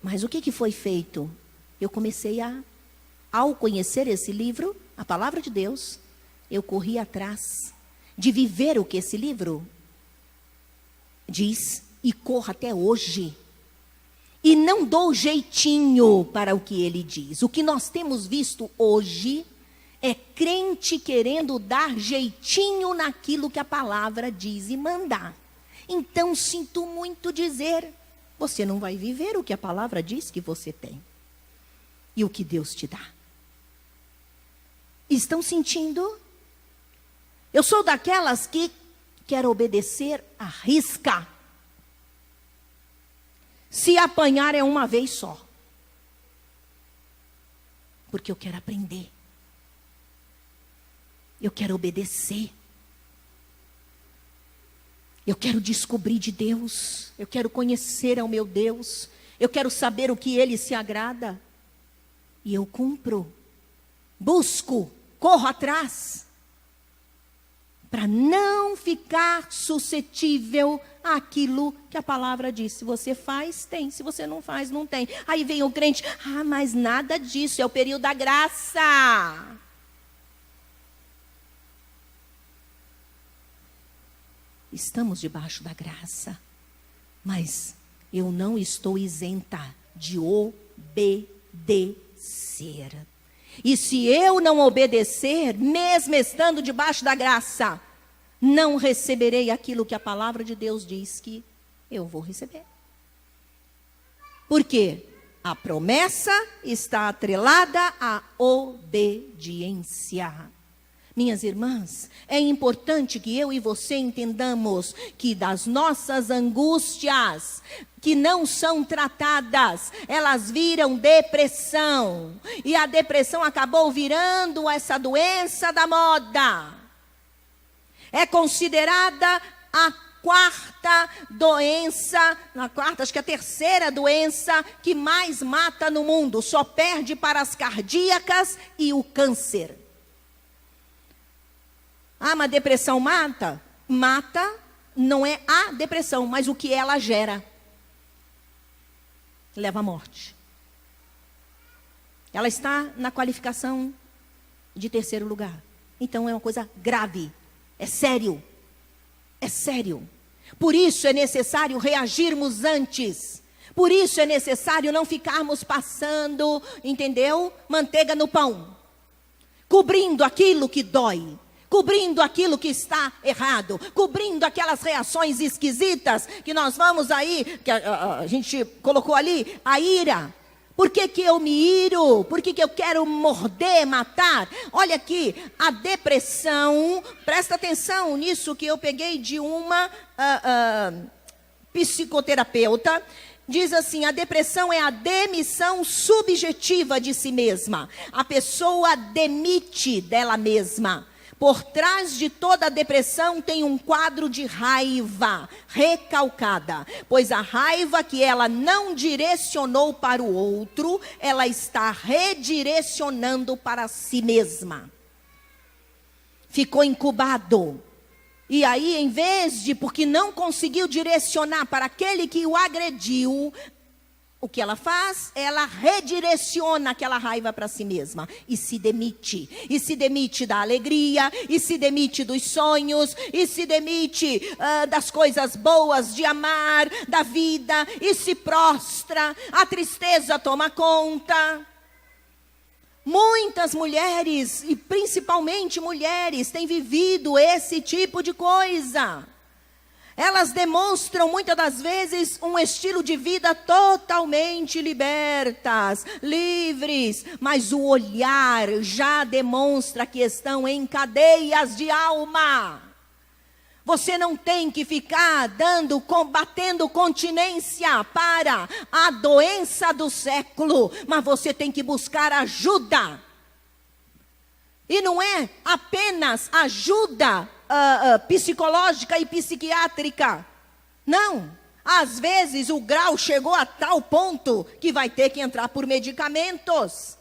Mas o que foi feito? Eu comecei ao conhecer esse livro, a palavra de Deus, eu corri atrás de viver o que esse livro diz e corro até hoje. E não dou jeitinho para o que ele diz. O que nós temos visto hoje é crente querendo dar jeitinho naquilo que a palavra diz e mandar. Então, sinto muito dizer, você não vai viver o que a palavra diz que você tem. E o que Deus te dá. Estão sentindo? Eu sou daquelas que quero obedecer à risca. Se apanhar é uma vez só. Porque eu quero aprender. Eu quero obedecer. Eu quero descobrir de Deus. Eu quero conhecer ao meu Deus. Eu quero saber o que Ele se agrada. E eu cumpro. Busco, corro atrás. Para não ficar suscetível àquilo que a palavra diz. Se você faz, tem. Se você não faz, não tem. Aí vem o crente, mas nada disso, é o período da graça. Estamos debaixo da graça. Mas eu não estou isenta de obedecer. E se eu não obedecer, mesmo estando debaixo da graça, não receberei aquilo que a palavra de Deus diz que eu vou receber. Por quê? A promessa está atrelada à obediência. Minhas irmãs, é importante que eu e você entendamos que das nossas angústias, que não são tratadas, elas viram depressão. E a depressão acabou virando essa doença da moda. É considerada a quarta doença, acho que a terceira doença que mais mata no mundo. Só perde para as cardíacas e o câncer. Mas depressão mata? Mata, não é a depressão, mas o que ela gera. Leva à morte. Ela está na qualificação de terceiro lugar. Então é uma coisa grave, é sério. É sério. Por isso é necessário reagirmos antes. Por isso é necessário não ficarmos passando, entendeu? Manteiga no pão. Cobrindo aquilo que dói. Cobrindo aquilo que está errado, cobrindo aquelas reações esquisitas que nós vamos aí, que a gente colocou ali, a ira. Por que eu me iro? Por que eu quero morder, matar? Olha aqui, a depressão, presta atenção nisso que eu peguei de uma psicoterapeuta. Diz assim, a depressão é a demissão subjetiva de si mesma. A pessoa demite dela mesma. Por trás de toda a depressão tem um quadro de raiva recalcada, pois a raiva que ela não direcionou para o outro, ela está redirecionando para si mesma. Ficou incubado. E aí, em vez de, porque não conseguiu direcionar para aquele que o agrediu, o que ela faz? Ela redireciona aquela raiva para si mesma e se demite. E se demite da alegria, e se demite dos sonhos, e se demite das coisas boas de amar, da vida, e se prostra. A tristeza toma conta. Muitas mulheres, e principalmente mulheres, têm vivido esse tipo de coisa. Elas demonstram muitas das vezes um estilo de vida totalmente libertas, livres, mas o olhar já demonstra que estão em cadeias de alma. Você não tem que ficar combatendo continência para a doença do século, mas você tem que buscar ajuda. E não é apenas ajuda psicológica e psiquiátrica. Não. Às vezes o grau chegou a tal ponto que vai ter que entrar por medicamentos.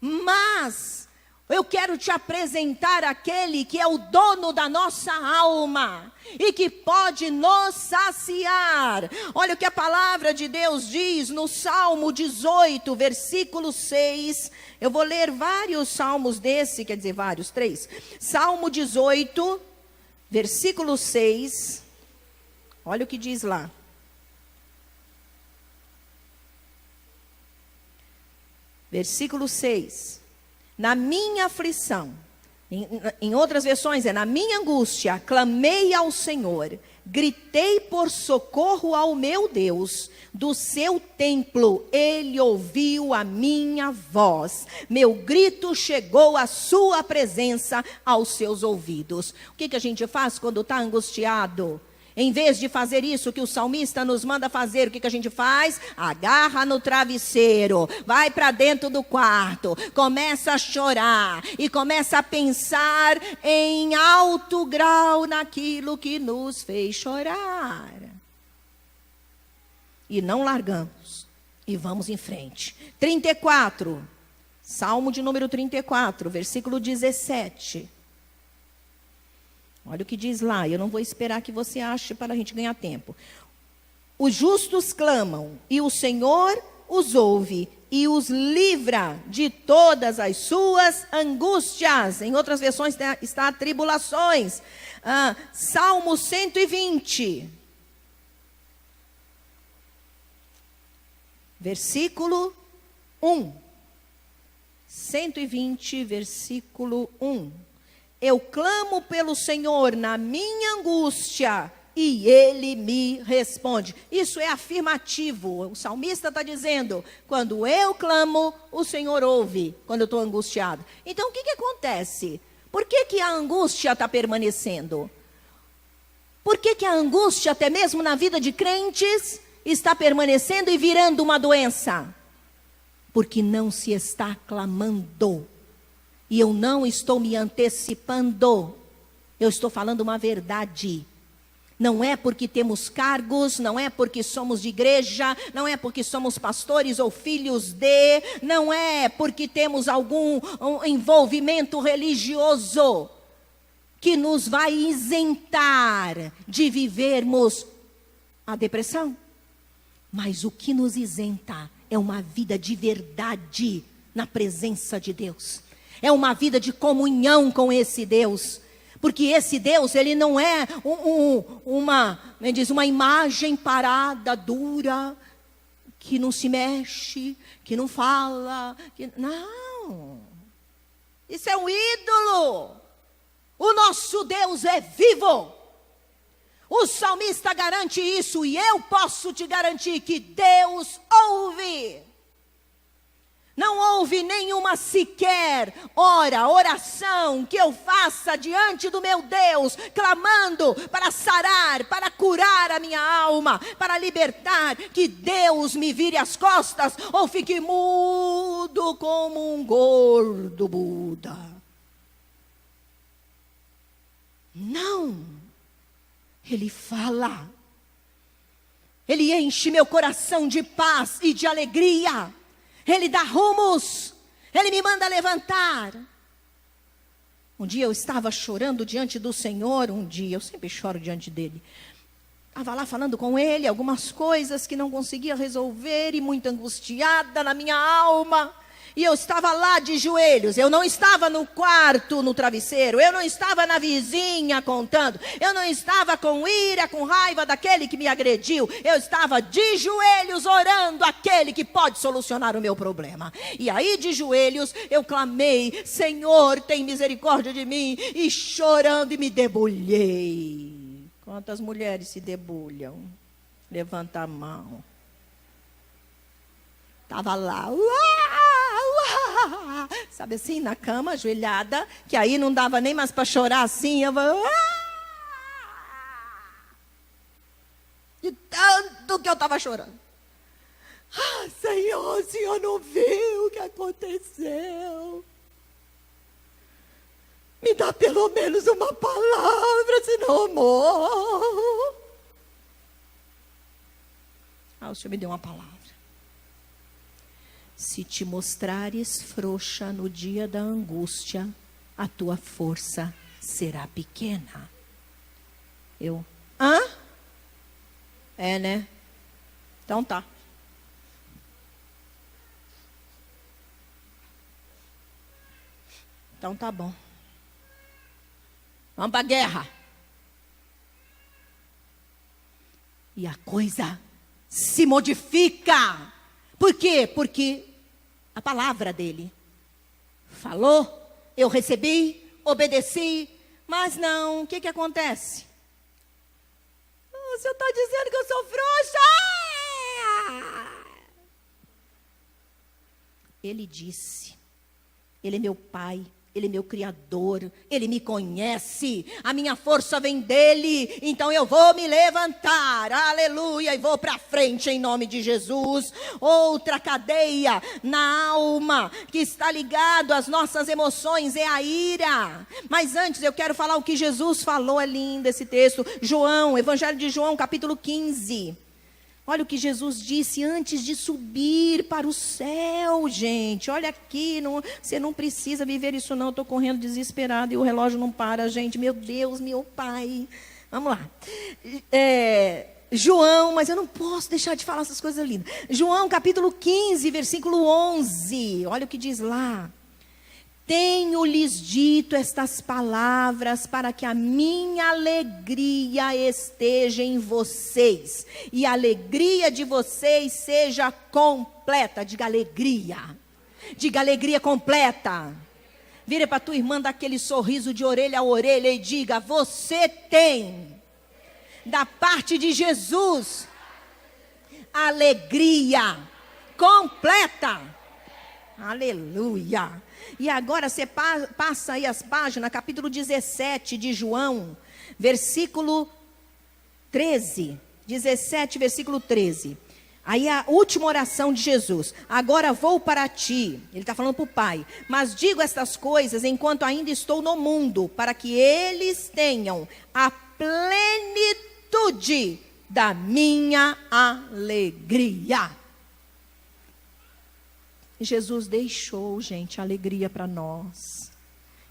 Mas eu quero te apresentar aquele que é o dono da nossa alma e que pode nos saciar. Olha o que a palavra de Deus diz no Salmo 18, versículo 6. Eu vou ler vários salmos desse, quer dizer, vários, 3. Salmo 18, versículo 6. Olha o que diz lá. Versículo 6. Na minha aflição, em outras versões na minha angústia, clamei ao Senhor, gritei por socorro ao meu Deus, do seu templo ele ouviu a minha voz, meu grito chegou à sua presença, aos seus ouvidos. O que a gente faz quando está angustiado? Em vez de fazer isso que o salmista nos manda fazer, o que a gente faz? Agarra no travesseiro, vai para dentro do quarto, começa a chorar e começa a pensar em alto grau naquilo que nos fez chorar. E não largamos, e vamos em frente. 34, Salmo de número 34, versículo 17. Olha o que diz lá, eu não vou esperar que você ache para a gente ganhar tempo. Os justos clamam, e o Senhor os ouve, e os livra de todas as suas angústias. Em outras versões está tribulações. Salmo 120. Versículo 1. 120, versículo 1. Eu clamo pelo Senhor na minha angústia, e Ele me responde. Isso é afirmativo. O salmista está dizendo, quando eu clamo, o Senhor ouve, quando eu estou angustiado. Então, o que acontece? Por que a angústia está permanecendo? Por que a angústia, até mesmo na vida de crentes, está permanecendo e virando uma doença? Porque não se está clamando. E eu não estou me antecipando. Eu estou falando uma verdade. Não é porque temos cargos, não é porque somos de igreja, não é porque somos pastores ou filhos de, não é porque temos algum envolvimento religioso que nos vai isentar de vivermos a depressão. Mas o que nos isenta é uma vida de verdade na presença de Deus. É uma vida de comunhão com esse Deus. Porque esse Deus, ele não é uma imagem parada, dura, que não se mexe, que não fala. Não. Isso é um ídolo. O nosso Deus é vivo. O salmista garante isso e eu posso te garantir que Deus ouve. Não houve nenhuma sequer oração que eu faça diante do meu Deus, clamando para sarar, para curar a minha alma, para libertar, que Deus me vire as costas ou fique mudo como um gordo Buda. Não, Ele fala, Ele enche meu coração de paz e de alegria. Ele dá rumos, Ele me manda levantar. Um dia eu estava chorando diante do Senhor, eu sempre choro diante dEle. Estava lá falando com Ele, algumas coisas que não conseguia resolver e muito angustiada na minha alma. E eu estava lá de joelhos, eu não estava no quarto, no travesseiro, eu não estava na vizinha contando, eu não estava com ira, com raiva daquele que me agrediu, eu estava de joelhos orando aquele que pode solucionar o meu problema. E aí de joelhos eu clamei, Senhor, tem misericórdia de mim, e chorando e me debulhei. Quantas mulheres se debulham? Levanta a mão. Estava lá, sabe assim, na cama, ajoelhada, que aí não dava nem mais para chorar assim, eu de tanto que eu estava chorando. Senhor, o Senhor não viu o que aconteceu? Me dá pelo menos uma palavra, senão eu morro. O Senhor me deu uma palavra. Se te mostrares frouxa no dia da angústia, a tua força será pequena. É, né? Então tá. Então tá bom. Vamos para a guerra. E a coisa se modifica. Por quê? Porque a palavra dele falou, eu recebi, obedeci, mas não, o que acontece? O senhor está dizendo que eu sou frouxa? Ele disse, Ele é meu pai, Ele é meu Criador, Ele me conhece, a minha força vem dEle, então eu vou me levantar, aleluia, e vou para frente em nome de Jesus. Outra cadeia na alma que está ligado às nossas emoções é a ira. Mas antes eu quero falar o que Jesus falou, é lindo esse texto, João, Evangelho de João, capítulo 15. Olha o que Jesus disse antes de subir para o céu, gente. Olha aqui, você não precisa viver isso não. Eu estou correndo desesperado e o relógio não para, gente. Meu Deus, meu Pai. Vamos lá. João, mas eu não posso deixar de falar essas coisas lindas. João, capítulo 15, versículo 11. Olha o que diz lá. Tenho-lhes dito estas palavras para que a minha alegria esteja em vocês e a alegria de vocês seja completa. Diga alegria completa. Vira para tua irmã, dá aquele sorriso de orelha a orelha e diga: você tem da parte de Jesus alegria completa. Aleluia. E agora você passa aí as páginas, capítulo 17 de João, versículo 13. 17, versículo 13. Aí a última oração de Jesus. Agora vou para ti. Ele está falando para o Pai. Mas digo estas coisas enquanto ainda estou no mundo, para que eles tenham a plenitude da minha alegria. Jesus deixou, gente, alegria para nós.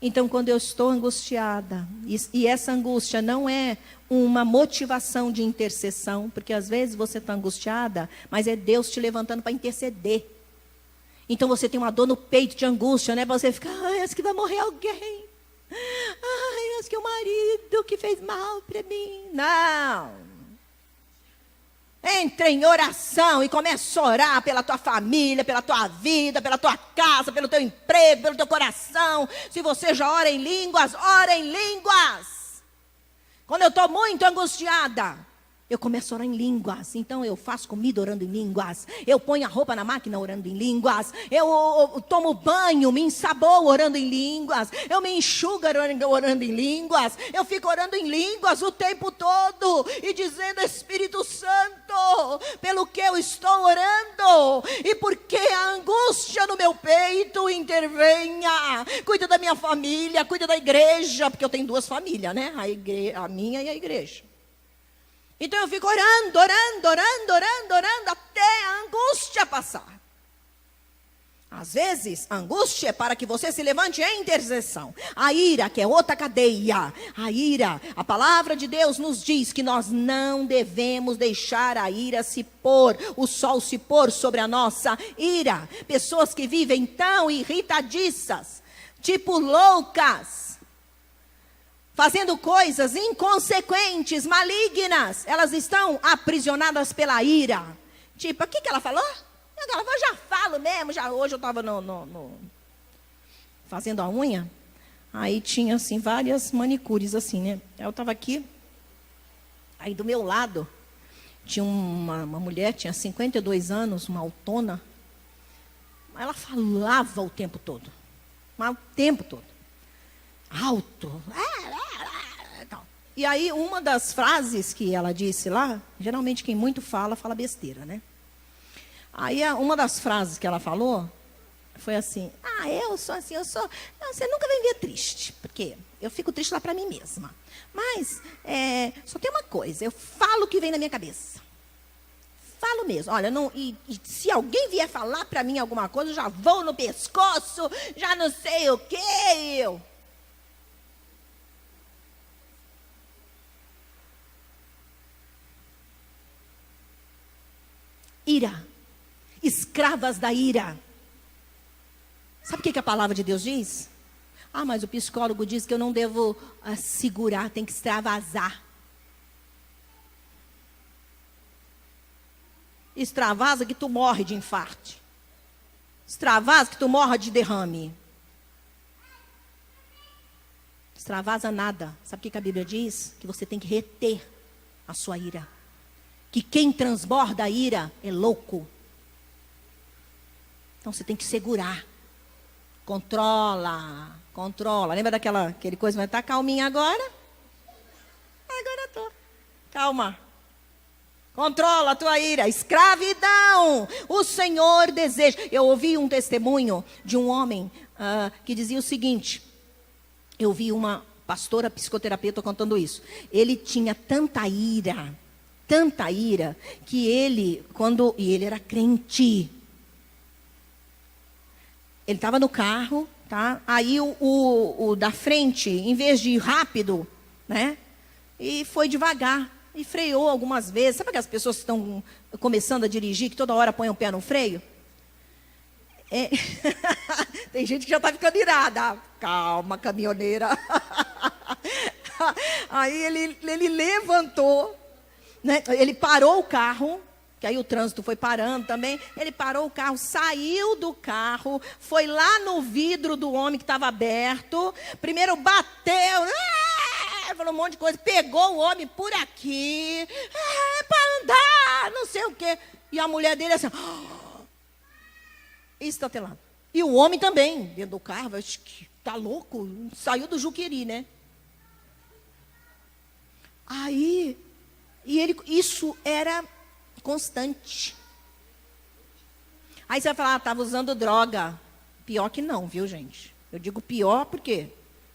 Então, quando eu estou angustiada, e essa angústia não é uma motivação de intercessão, porque às vezes você está angustiada, mas é Deus te levantando para interceder. Então, você tem uma dor no peito de angústia, né? Você fica, ai, acho que vai morrer alguém. Ai, acho que é o marido que fez mal para mim. Não. Entre em oração e comece a orar pela tua família, pela tua vida, pela tua casa, pelo teu emprego, pelo teu coração. Se você já ora em línguas, ora em línguas. Quando eu estou muito angustiada, eu começo a orar em línguas. Então eu faço comida orando em línguas. Eu ponho a roupa na máquina orando em línguas. Eu tomo banho, me ensaboo orando em línguas. Eu me enxugo orando em línguas. Eu fico orando em línguas o tempo todo. E dizendo: Espírito Santo, pelo que eu estou orando. E porque a angústia no meu peito intervenha. Cuida da minha família, cuida da igreja. Porque eu tenho duas famílias, né? A minha e a igreja. Então eu fico orando até a angústia passar. Às vezes, a angústia é para que você se levante em intercessão. A ira, que é outra cadeia. A ira, a palavra de Deus nos diz que nós não devemos deixar a ira se pôr, o sol se pôr sobre a nossa ira. Pessoas que vivem tão irritadiças, tipo loucas, fazendo coisas inconsequentes, malignas, elas estão aprisionadas pela ira. Tipo, o que ela falou? Ela falou: já falo mesmo. Hoje eu estava fazendo a unha. Aí tinha assim várias manicures assim, né? Eu estava aqui. Aí do meu lado tinha uma mulher, tinha 52 anos, uma autona. Ela falava o tempo todo. Mas o tempo todo. Alto. E aí, uma das frases que ela disse lá, geralmente quem muito fala, fala besteira, né? Aí, uma das frases que ela falou foi assim: eu sou assim, você nunca vai me ver triste, porque eu fico triste lá para mim mesma. Mas, só tem uma coisa, eu falo o que vem na minha cabeça. Falo mesmo. Olha, e se alguém vier falar para mim alguma coisa, eu já vou no pescoço, já não sei o quê, Ira, escravas da ira. Sabe o que a palavra de Deus diz? Mas o psicólogo diz que eu não devo segurar, tem que extravasar. Extravasa que tu morre de infarto. Extravasa que tu morre de derrame. Extravasa nada. Sabe o que a Bíblia diz? Que você tem que reter a sua ira. Que quem transborda a ira é louco. Então você tem que segurar. Controla. Controla. Lembra aquele coisa, mas tá calminha agora? Agora tô. Calma. Controla a tua ira. Escravidão. O Senhor deseja. Eu ouvi um testemunho de um homem que dizia o seguinte. Eu vi uma pastora psicoterapeuta contando isso. Ele tinha tanta ira, que ele, e ele era crente. Ele estava no carro, tá? Aí o da frente, em vez de ir rápido, né? E foi devagar. E freou algumas vezes. Sabe aquelas pessoas que estão começando a dirigir, que toda hora põem o pé no freio? Tem gente que já está ficando irada. Calma, caminhoneira. Aí ele levantou, né? Ele parou o carro, que aí o trânsito foi parando também. Ele parou o carro, saiu do carro, foi lá no vidro do homem que estava aberto. Primeiro bateu, falou um monte de coisa, pegou o homem por aqui, para andar, não sei o quê. E a mulher dele assim, estatelado. E o homem também, dentro do carro, acho que tá louco, saiu do Juqueri, né? Aí, isso era constante. Aí você vai falar, estava usando droga. Pior que não, viu, gente? Eu digo pior porque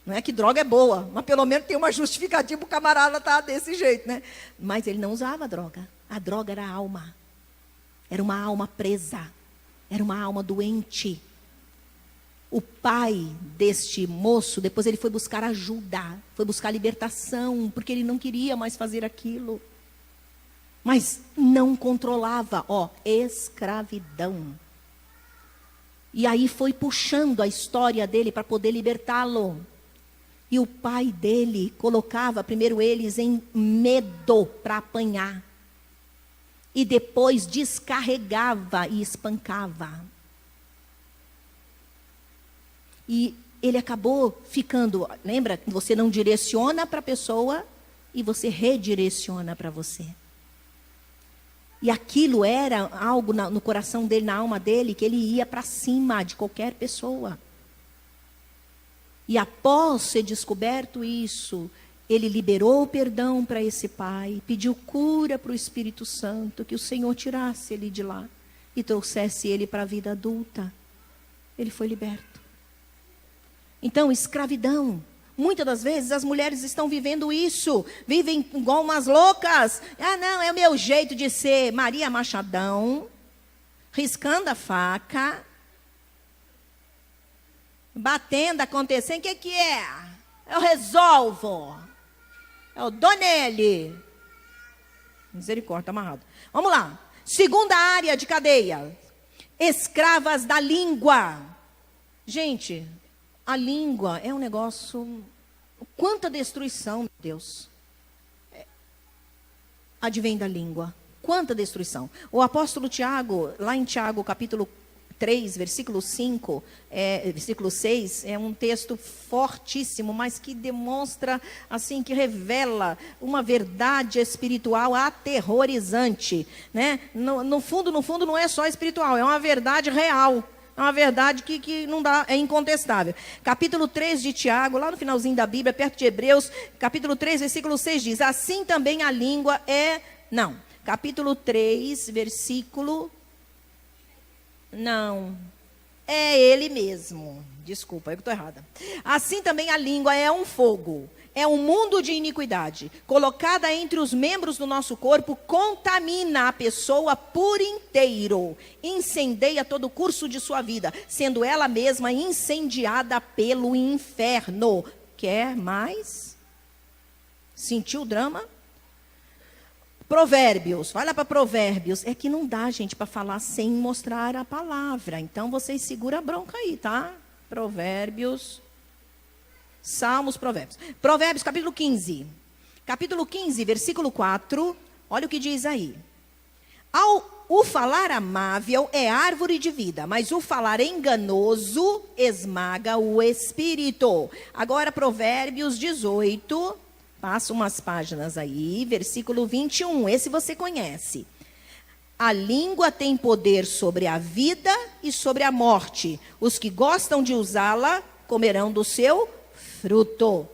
não é que droga é boa, mas pelo menos tem uma justificativa para o camarada estar desse jeito, né? Mas ele não usava droga. A droga era a alma. Era uma alma presa. Era uma alma doente. O pai deste moço, depois ele foi buscar ajuda, foi buscar libertação, porque ele não queria mais fazer aquilo. Mas não controlava, escravidão. E aí foi puxando a história dele para poder libertá-lo. E o pai dele colocava primeiro eles em medo para apanhar. E depois descarregava e espancava. E ele acabou ficando, lembra? Você não direciona para a pessoa e você redireciona para você. E aquilo era algo no coração dele, na alma dele, que ele ia para cima de qualquer pessoa. E após ser descoberto isso, ele liberou o perdão para esse pai, pediu cura para o Espírito Santo, que o Senhor tirasse ele de lá e trouxesse ele para a vida adulta. Ele foi liberto. Então, escravidão. Muitas das vezes as mulheres estão vivendo isso, vivem igual umas loucas. Não, é o meu jeito de ser Maria Machadão, riscando a faca, batendo, acontecendo. O que é? Eu resolvo. É o Donelli. Misericórdia, está amarrado. Vamos lá. Segunda área de cadeia. Escravas da língua. Gente, a língua é um negócio... Quanta destruição, meu Deus. Advém da língua. Quanta destruição. O apóstolo Tiago, lá em Tiago, capítulo 3, versículo 5, versículo 6, é um texto fortíssimo, mas que demonstra, assim, que revela uma verdade espiritual aterrorizante, né? No fundo, não é só espiritual, é uma verdade real. É uma verdade que não dá, é incontestável. Capítulo 3 de Tiago, lá no finalzinho da Bíblia, perto de Hebreus, capítulo 3, versículo 6 diz, assim também a língua é... Não, capítulo 3, versículo... Não, é ele mesmo. Desculpa, eu que estou errada. Assim também a língua é um fogo, é um mundo de iniquidade. Colocada entre os membros do nosso corpo, contamina a pessoa por inteiro. Incendeia todo o curso de sua vida, sendo ela mesma incendiada pelo inferno. Quer mais? Sentiu o drama? Provérbios, vai lá para Provérbios. É que não dá, gente, para falar sem mostrar a palavra. Então, vocês seguram a bronca aí, tá? Provérbios, Salmos, Provérbios. Provérbios, capítulo 15. Capítulo 15, versículo 4. Olha o que diz aí. O falar amável é árvore de vida, mas o falar enganoso esmaga o espírito. Agora, Provérbios 18... Passa umas páginas aí, versículo 21, esse você conhece. A língua tem poder sobre a vida e sobre a morte. Os que gostam de usá-la comerão do seu fruto.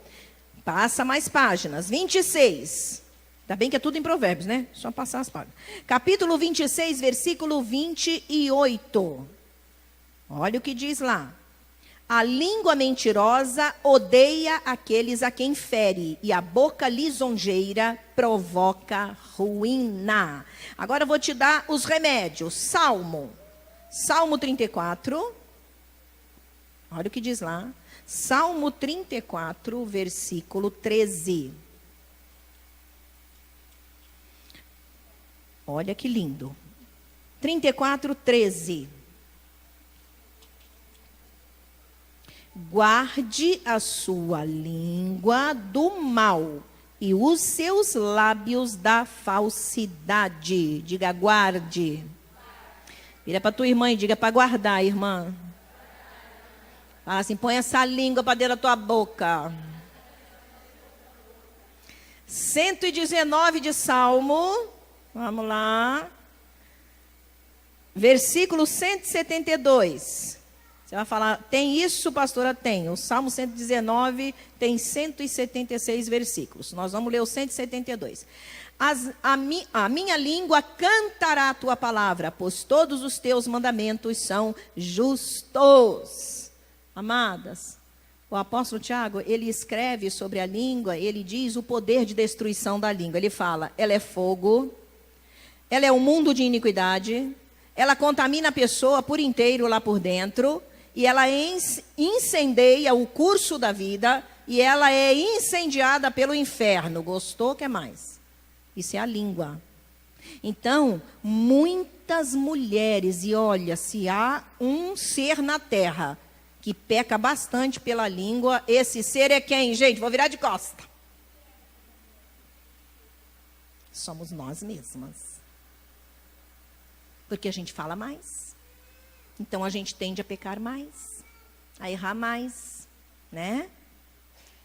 Passa mais páginas. 26. Ainda bem que é tudo em Provérbios, né? Só passar as páginas. Capítulo 26, versículo 28. Olha o que diz lá. A língua mentirosa odeia aqueles a quem fere, e a boca lisonjeira provoca ruína. Agora eu vou te dar os remédios. Salmo 34. Olha o que diz lá. Salmo 34, versículo 13. Olha que lindo. 34, 13. Guarde a sua língua do mal e os seus lábios da falsidade. Diga, guarde. Vira para tua irmã e diga para guardar, irmã. Fala assim, põe essa língua para dentro da tua boca. 119 de Salmo. Vamos lá. Versículo 172. Você vai falar, tem isso, pastora? Tem. O Salmo 119 tem 176 versículos. Nós vamos ler o 172. A minha língua cantará a tua palavra, pois todos os teus mandamentos são justos. Amadas, o apóstolo Tiago, ele escreve sobre a língua, ele diz o poder de destruição da língua. Ele fala, ela é fogo, ela é um mundo de iniquidade, ela contamina a pessoa por inteiro lá por dentro, e ela incendeia o curso da vida, e ela é incendiada pelo inferno. Gostou? Quer mais? Isso é a língua. Então, muitas mulheres, e olha, se há um ser na terra que peca bastante pela língua, esse ser é quem, gente? Vou virar de costa. Somos nós mesmas. Porque a gente fala mais. Então a gente tende a pecar mais, a errar mais, né?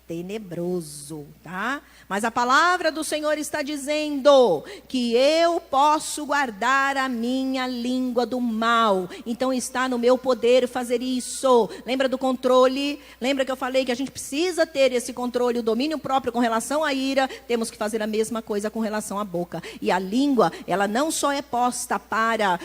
Tenebroso, tá? Mas a palavra do Senhor está dizendo que eu posso guardar a minha língua do mal. Então está no meu poder fazer isso. Lembra do controle? Lembra que eu falei que a gente precisa ter esse controle, o domínio próprio com relação à ira? Temos que fazer a mesma coisa com relação à boca. E a língua, ela não só é posta para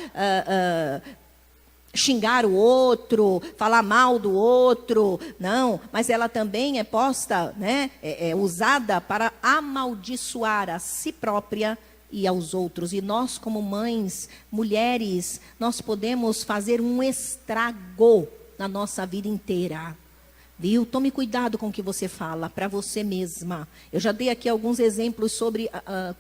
xingar o outro, falar mal do outro, não, mas ela também é posta, né, é usada para amaldiçoar a si própria e aos outros. E nós, como mães, mulheres, nós podemos fazer um estrago na nossa vida inteira. Viu? Tome cuidado com o que você fala para você mesma. Eu já dei aqui alguns exemplos sobre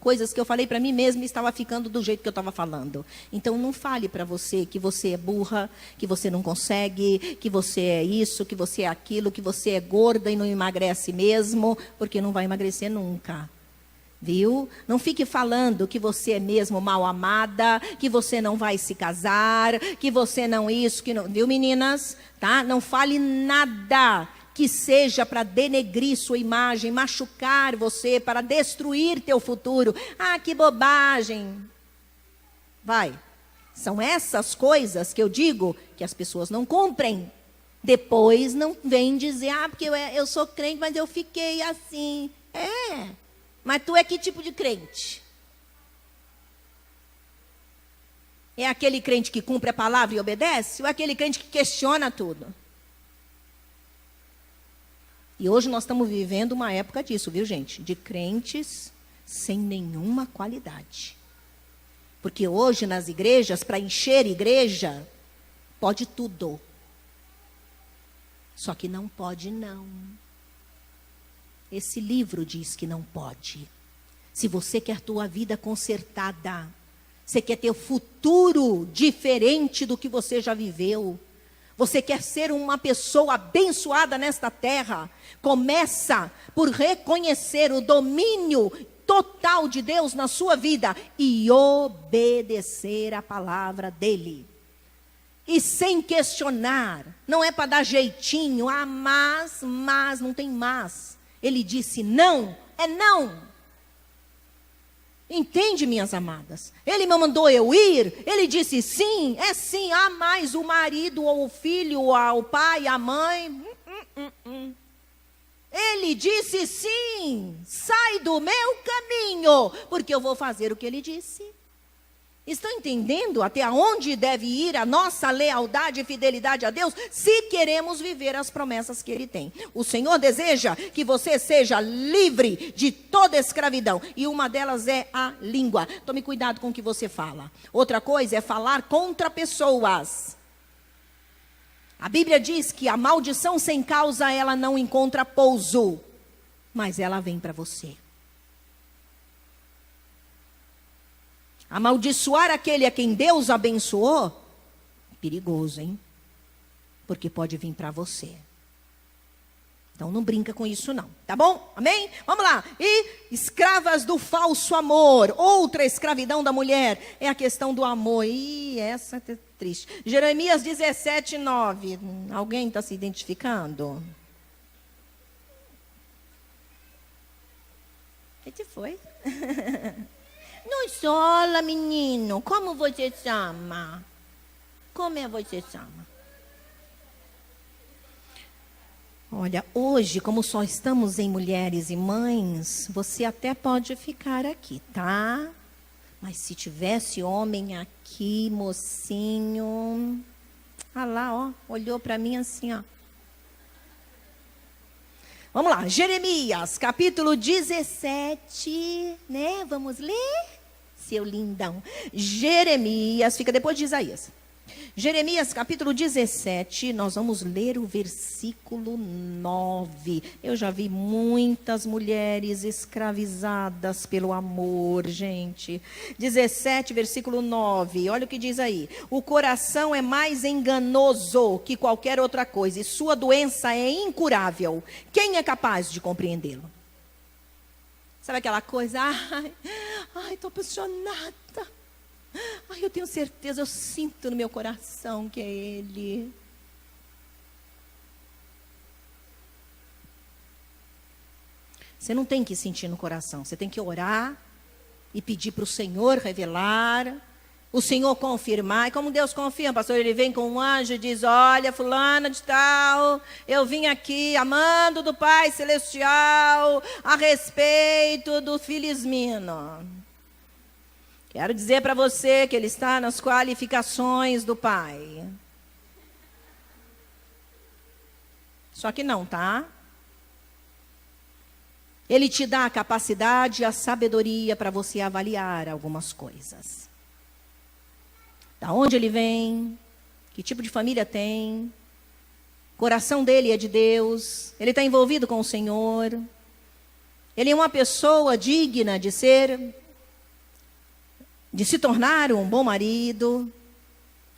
coisas que eu falei para mim mesma e estava ficando do jeito que eu estava falando. Então, não fale para você que você é burra, que você não consegue, que você é isso, que você é aquilo, que você é gorda e não emagrece mesmo, porque não vai emagrecer nunca. Viu? Não fique falando que você é mesmo mal amada, que você não vai se casar, que você não isso, que não... Viu, meninas? Tá? Não fale nada que seja para denegrir sua imagem, machucar você, para destruir teu futuro. Ah, que bobagem. Vai. São essas coisas que eu digo que as pessoas não cumprem. Depois não vem dizer, porque eu sou crente, mas eu fiquei assim. Mas tu é que tipo de crente? É aquele crente que cumpre a palavra e obedece? Ou é aquele crente que questiona tudo? E hoje nós estamos vivendo uma época disso, viu, gente? De crentes sem nenhuma qualidade. Porque hoje nas igrejas, para encher igreja, pode tudo. Só que não pode não. Esse livro diz que não pode. Se você quer tua vida consertada, você quer ter um futuro diferente do que você já viveu, você quer ser uma pessoa abençoada nesta terra, começa por reconhecer o domínio total de Deus na sua vida e obedecer a palavra dele. E sem questionar, não é para dar jeitinho, mas, não tem mas. Ele disse não, é não. Entende, minhas amadas? Ele me mandou eu ir, ele disse sim, é sim. Ah, mas o marido, ou o filho, ou o pai, a mãe, Ele disse sim, sai do meu caminho, porque eu vou fazer o que ele disse. Estão entendendo até onde deve ir a nossa lealdade e fidelidade a Deus, se queremos viver as promessas que Ele tem? O Senhor deseja que você seja livre de toda escravidão, e uma delas é a língua. Tome cuidado com o que você fala. Outra coisa é falar contra pessoas. A Bíblia diz que a maldição sem causa, ela não encontra pouso, mas ela vem para você. Amaldiçoar aquele a quem Deus abençoou, perigoso, hein? Porque pode vir para você. Então não brinca com isso não, tá bom? Amém? Vamos lá. E escravas do falso amor. Outra escravidão da mulher é a questão do amor. Ih, essa é triste. Jeremias 17, 9. Alguém está se identificando? O que foi? Não sola, menino. Como você chama? Como é você chama? Olha, hoje, como só estamos em mulheres e mães, você até pode ficar aqui, tá? Mas se tivesse homem aqui, mocinho... Ah lá, ó, olhou para mim assim, ó. Vamos lá, Jeremias, capítulo 17, né? Vamos ler? Seu lindão. Jeremias, fica depois de Isaías. Jeremias, capítulo 17, nós vamos ler o versículo 9. Eu já vi muitas mulheres escravizadas pelo amor, gente. 17, versículo 9, olha o que diz aí. O coração é mais enganoso que qualquer outra coisa, e sua doença é incurável. Quem é capaz de compreendê-lo? Sabe aquela coisa? Ai, estou apaixonada. Ai, eu tenho certeza, eu sinto no meu coração que é Ele. Você não tem que sentir no coração, você tem que orar e pedir para o Senhor revelar, o Senhor confirmar. E como Deus confirma, pastor, Ele vem com um anjo e diz: olha, fulana de tal, eu vim aqui amando do Pai Celestial a respeito do Filismino. Quero dizer para você que ele está nas qualificações do Pai. Só que não, tá? Ele te dá a capacidade e a sabedoria para você avaliar algumas coisas. Da onde ele vem, que tipo de família tem, o coração dele é de Deus, ele está envolvido com o Senhor, ele é uma pessoa digna de se tornar um bom marido,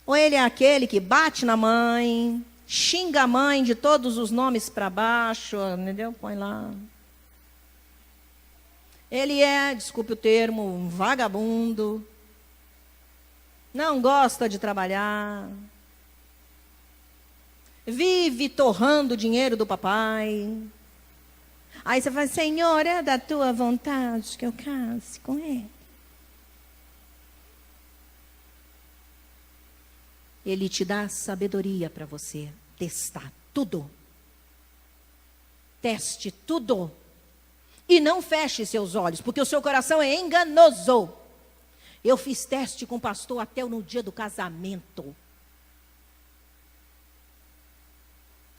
ou ele é aquele que bate na mãe, xinga a mãe de todos os nomes para baixo, entendeu? Põe lá. Ele é, desculpe o termo, um vagabundo, não gosta de trabalhar, vive torrando o dinheiro do papai. Aí você fala: Senhor, é da tua vontade que eu case com ele. Ele te dá sabedoria para você testar tudo. Teste tudo. E não feche seus olhos, porque o seu coração é enganoso. Eu fiz teste com o pastor até no dia do casamento.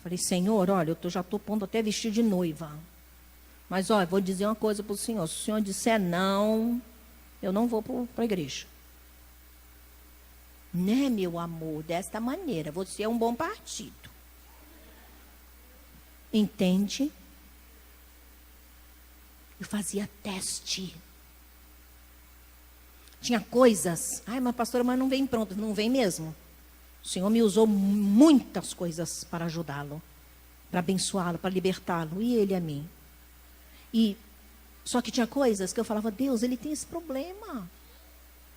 Falei: Senhor, olha, eu já estou pondo até vestido de noiva. Mas, olha, vou dizer uma coisa para o senhor. Se o senhor disser não, eu não vou para a igreja. Né, meu amor, desta maneira, você é um bom partido. Entende? Eu fazia teste. Tinha coisas. Ai, mas pastora, mas não vem pronto. Não vem mesmo. O Senhor me usou muitas coisas para ajudá-lo, para abençoá-lo, para libertá-lo, e ele a mim. Só que tinha coisas que eu falava: Deus, ele tem esse problema.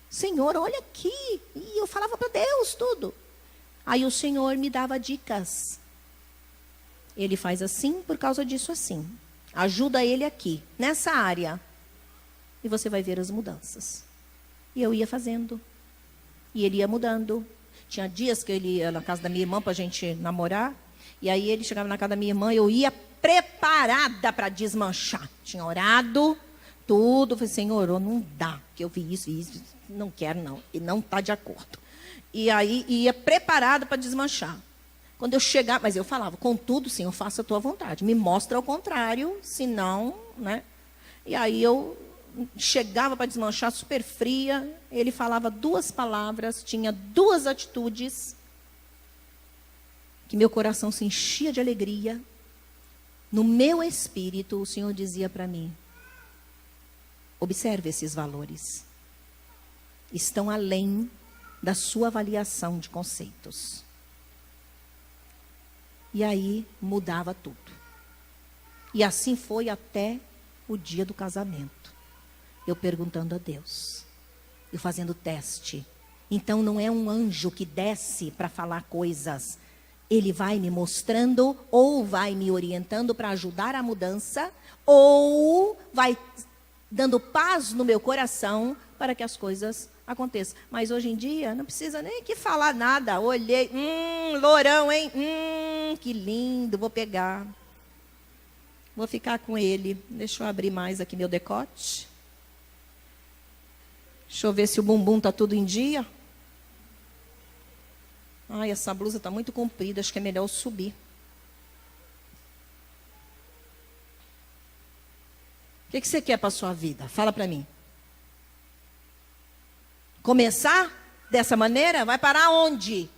Senhor, olha aqui. E eu falava para Deus tudo. Aí o Senhor me dava dicas. Ele faz assim, por causa disso assim. Ajuda ele aqui, nessa área. E você vai ver as mudanças. E eu ia fazendo. E ele ia mudando. Tinha dias que ele ia na casa da minha irmã para a gente namorar. E aí ele chegava na casa da minha irmã, eu ia preparada para desmanchar. Tinha orado, tudo. Falei, Senhor, não dá, que eu vi isso, não quero não, e não está de acordo. E aí ia preparada para desmanchar. Quando eu chegar, mas eu falava, contudo, Senhor, faça a tua vontade. Me mostra ao contrário, senão, né? E aí eu chegava para desmanchar super fria, ele falava 2 palavras, tinha 2 atitudes, que meu coração se enchia de alegria. No meu espírito, o Senhor dizia para mim, observe esses valores. Estão além da sua avaliação de conceitos. E aí mudava tudo. E assim foi até o dia do casamento. Eu perguntando a Deus, eu fazendo teste. Então não é um anjo que desce para falar coisas. Ele vai me mostrando ou vai me orientando para ajudar a mudança, ou vai dando paz no meu coração para que as coisas aconteçam. Mas hoje em dia não precisa nem que falar nada. Olhei, lourão, hein? Que lindo, vou pegar. Vou ficar com ele. Deixa eu abrir mais aqui meu decote. Deixa eu ver se o bumbum está tudo em dia. Ai, essa blusa está muito comprida, acho que é melhor eu subir. O que você quer para a sua vida? Fala para mim. Começar dessa maneira? Vai parar onde?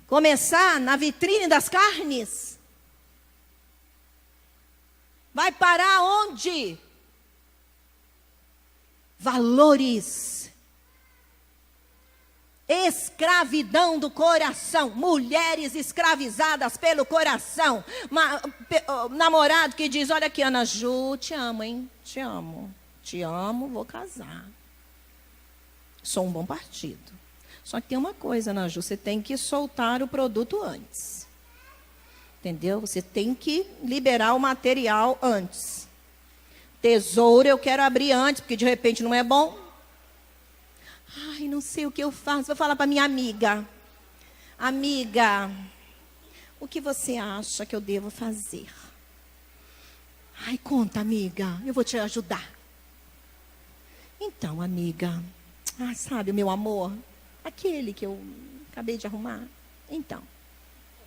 Começar na vitrine das carnes? Vai parar onde? Valores. Escravidão do coração. Mulheres escravizadas pelo coração. Namorado que diz, olha aqui, Ana Ju, te amo, hein? Te amo. Te amo, vou casar. Sou um bom partido. Só que tem uma coisa, Ana Ju, você tem que soltar o produto antes. Entendeu? Você tem que liberar o material antes. Tesouro eu quero abrir antes, porque de repente não é bom. Ai, não sei o que eu faço. Vou falar para minha amiga. Amiga, o que você acha que eu devo fazer? Ai, conta, amiga. Eu vou te ajudar. Então, amiga. Sabe o meu amor? Aquele que eu acabei de arrumar. Então.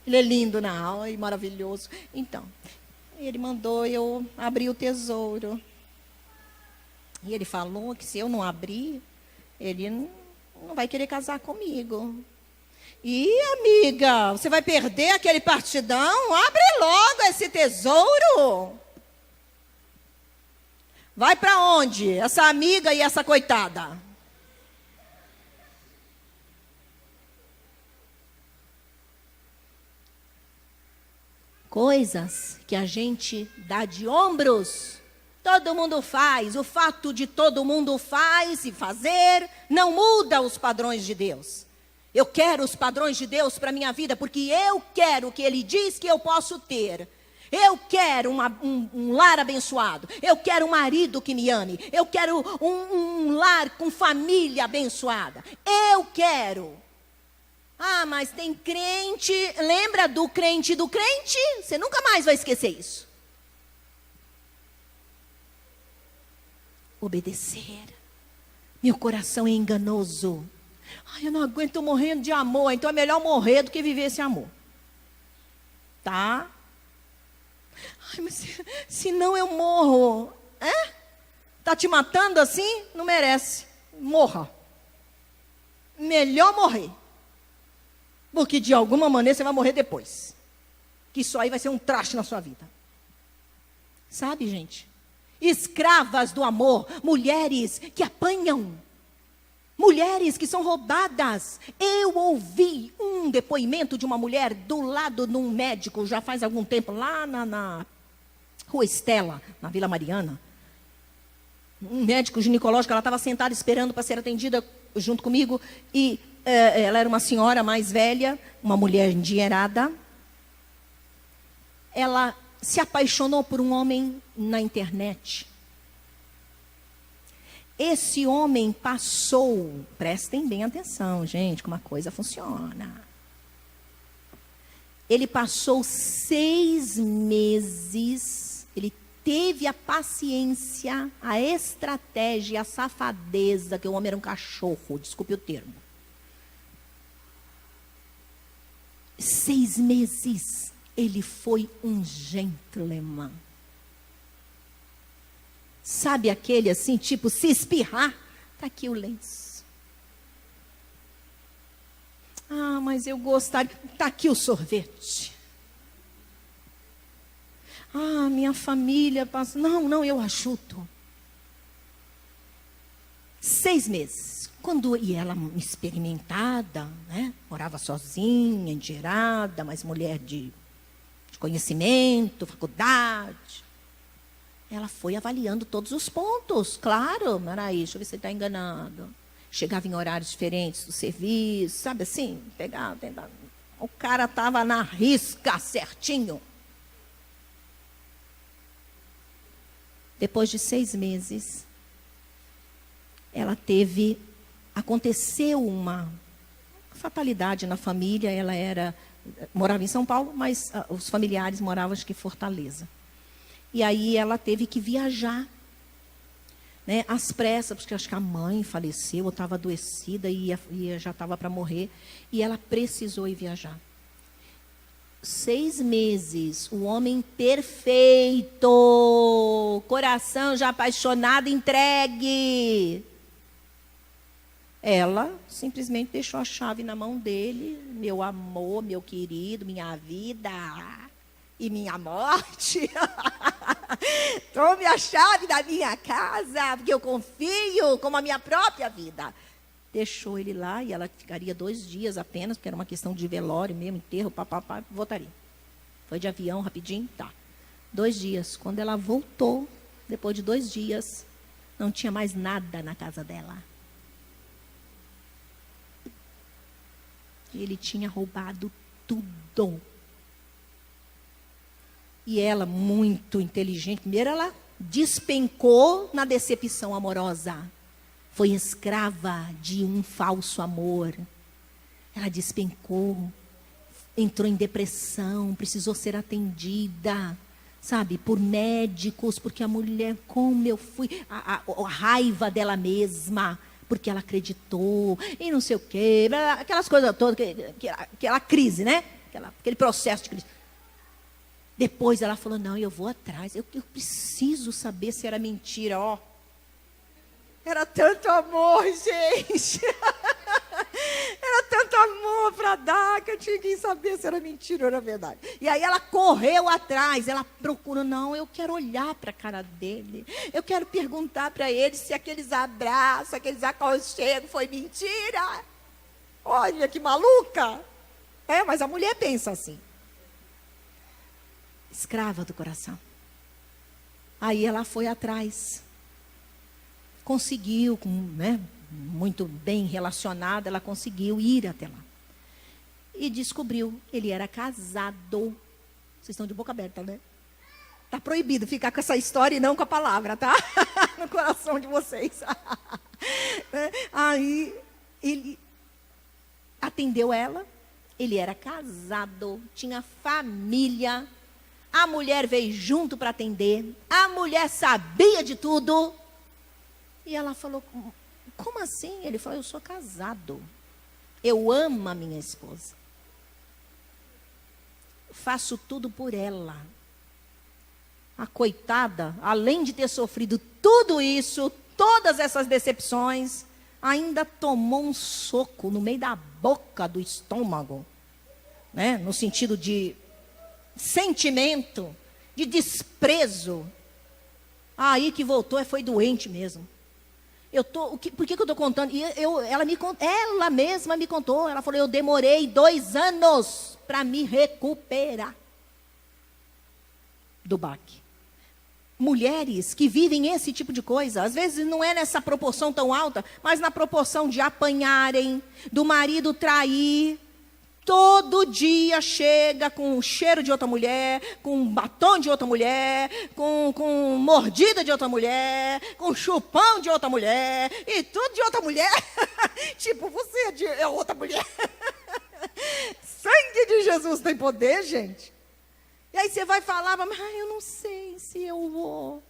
Ele é lindo, não? E maravilhoso. Então. Ele mandou eu abrir o tesouro. E ele falou que se eu não abrir, ele não vai querer casar comigo. E, amiga, você vai perder aquele partidão? Abre logo esse tesouro. Vai para onde? Essa amiga e essa coitada. Coisas que a gente dá de ombros. Todo mundo faz. O fato de todo mundo faz e fazer não muda os padrões de Deus. Eu quero os padrões de Deus para a minha vida, porque eu quero o que Ele diz que eu posso ter. Eu quero um lar abençoado. Eu quero um marido que me ame. Eu quero um lar com família abençoada. Eu quero. Mas tem crente. Lembra do crente do crente? Você nunca mais vai esquecer isso. Obedecer. Meu coração é enganoso. Eu não aguento, estou morrendo de amor. Então é melhor morrer do que viver esse amor. Tá? Mas se não eu morro. Tá te matando assim? Não merece. Morra. Melhor morrer. Porque de alguma maneira você vai morrer depois. Que isso aí vai ser um traste na sua vida. Sabe, gente? Escravas do amor. Mulheres que apanham. Mulheres que são roubadas. Eu ouvi um depoimento de uma mulher do lado de um médico, já faz algum tempo, lá na Rua Estela, na Vila Mariana. Um médico ginecológico, ela estava sentada esperando para ser atendida junto comigo. E ela era uma senhora mais velha, uma mulher endinheirada. Ela se apaixonou por um homem na internet. Esse homem passou, prestem bem atenção, gente, como a coisa funciona. Ele passou 6 meses, ele teve a paciência, a estratégia, a safadeza, que o homem era um cachorro, desculpe o termo. 6 meses, ele foi um gentleman. Sabe aquele assim, tipo, se espirrar, está aqui o lenço. Ah, mas eu gostaria, está aqui o sorvete. Ah, minha família passa. Não, eu ajudo. 6 meses. E ela experimentada, né? Morava sozinha, endinheirada, mas mulher de conhecimento, faculdade. Ela foi avaliando todos os pontos. Claro, peraí, deixa eu ver se ele está enganado. Chegava em horários diferentes do serviço, sabe assim? Pegava, tentava. O cara estava na risca, certinho. Depois de 6 meses, aconteceu uma fatalidade na família. Ela morava em São Paulo, mas os familiares moravam, acho que em Fortaleza. E aí ela teve que viajar, né, às pressas, porque acho que a mãe faleceu, ou estava adoecida e já estava para morrer. E ela precisou ir viajar. 6 meses, o homem perfeito, coração já apaixonado, entregue. Ela simplesmente deixou a chave na mão dele. Meu amor, meu querido, minha vida e minha morte. Tome a chave da minha casa, porque eu confio como a minha própria vida. Deixou ele lá e ela ficaria 2 dias apenas, porque era uma questão de velório mesmo, enterro, papapá, voltaria. Foi de avião, rapidinho, tá. 2 dias. Quando ela voltou, depois de 2 dias, não tinha mais nada na casa dela. Ele tinha roubado tudo. E ela, muito inteligente, primeiro ela despencou na decepção amorosa. Foi escrava de um falso amor. Ela despencou, entrou em depressão, precisou ser atendida, sabe, por médicos, porque a mulher, como eu fui, a raiva dela mesma, porque ela acreditou, e não sei o quê, aquelas coisas todas, aquela crise, né? Aquele processo de crise. Depois ela falou, não, eu vou atrás, eu preciso saber se era mentira, ó. Era tanto amor, gente. Era tanto amor para dar, que eu tinha que saber se era mentira ou era verdade. E aí ela correu atrás, ela procurou, não, eu quero olhar para a cara dele. Eu quero perguntar para ele se aqueles abraços, aqueles aconchegos foi mentira. Olha que maluca. Mas a mulher pensa assim. Escrava do coração. Aí ela foi atrás. Conseguiu, né, muito bem relacionada, ela conseguiu ir até lá. E descobriu, ele era casado. Vocês estão de boca aberta, né? Está proibido ficar com essa história e não com a palavra, tá? No coração de vocês. Aí, ele atendeu ela, ele era casado, tinha família. A mulher veio junto para atender, a mulher sabia de tudo. E ela falou, como assim? Ele falou, eu sou casado. Eu amo a minha esposa. Faço tudo por ela. A coitada, além de ter sofrido tudo isso, todas essas decepções, ainda tomou um soco no meio da boca, do estômago, né? No sentido de sentimento, de desprezo. Aí que voltou e foi doente mesmo. Por que eu estou contando? Ela mesma me contou. Ela falou, eu demorei 2 anos para me recuperar do baque. Mulheres que vivem esse tipo de coisa, às vezes não é nessa proporção tão alta, mas na proporção de apanharem, do marido trair. Todo dia chega com o cheiro de outra mulher, com um batom de outra mulher, com mordida de outra mulher, com chupão de outra mulher, e tudo de outra mulher. Tipo, você é outra mulher. Sangue de Jesus tem poder, gente. E aí você vai falar, mas eu não sei se eu vou.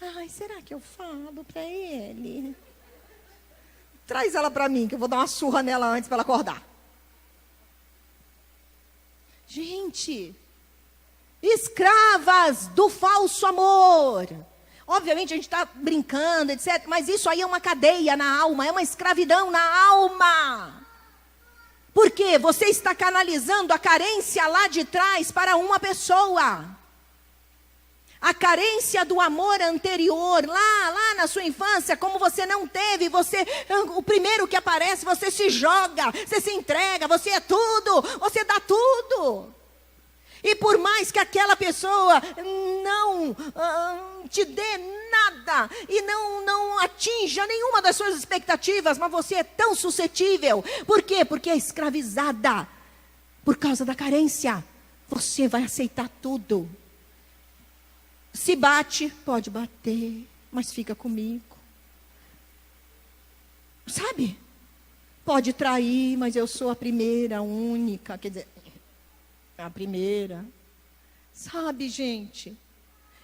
Ai, será que eu falo para ele? Traz ela para mim, que eu vou dar uma surra nela antes para ela acordar. Gente, escravas do falso amor. Obviamente a gente está brincando, etc. Mas isso aí é uma cadeia na alma, é uma escravidão na alma. Por quê? Você está canalizando a carência lá de trás para uma pessoa. A carência do amor anterior, lá na sua infância, como você não teve, o primeiro que aparece, você se joga, você se entrega, você é tudo, você dá tudo. E por mais que aquela pessoa não te dê nada e não atinja nenhuma das suas expectativas, mas você é tão suscetível. Por quê? Porque é escravizada por causa da carência. Você vai aceitar tudo. Se bate, pode bater, mas fica comigo. Sabe? Pode trair, mas eu sou a primeira, a única. Quer dizer, a primeira. Sabe, gente?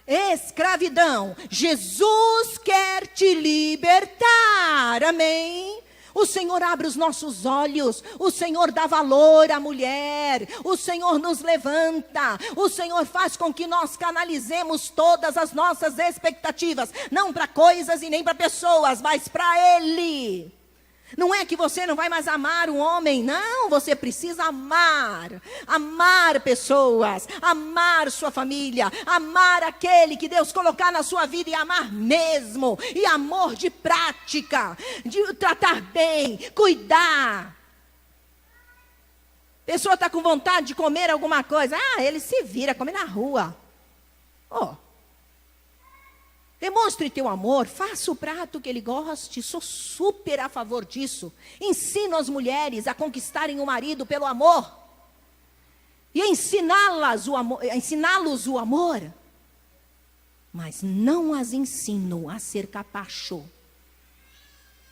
Escravidão. Jesus quer te libertar. Amém? O Senhor abre os nossos olhos, o Senhor dá valor à mulher, o Senhor nos levanta, o Senhor faz com que nós canalizemos todas as nossas expectativas, não para coisas e nem para pessoas, mas para Ele. Não é que você não vai mais amar o homem, não, você precisa amar pessoas, amar sua família, amar aquele que Deus colocar na sua vida e amar mesmo, e amor de prática, de tratar bem, cuidar. A pessoa está com vontade de comer alguma coisa, ele se vira, come na rua. Demonstre teu amor, faça o prato que ele goste, sou super a favor disso. Ensino as mulheres a conquistarem o marido pelo amor. E ensiná-los o amor. Mas não as ensino a ser capacho.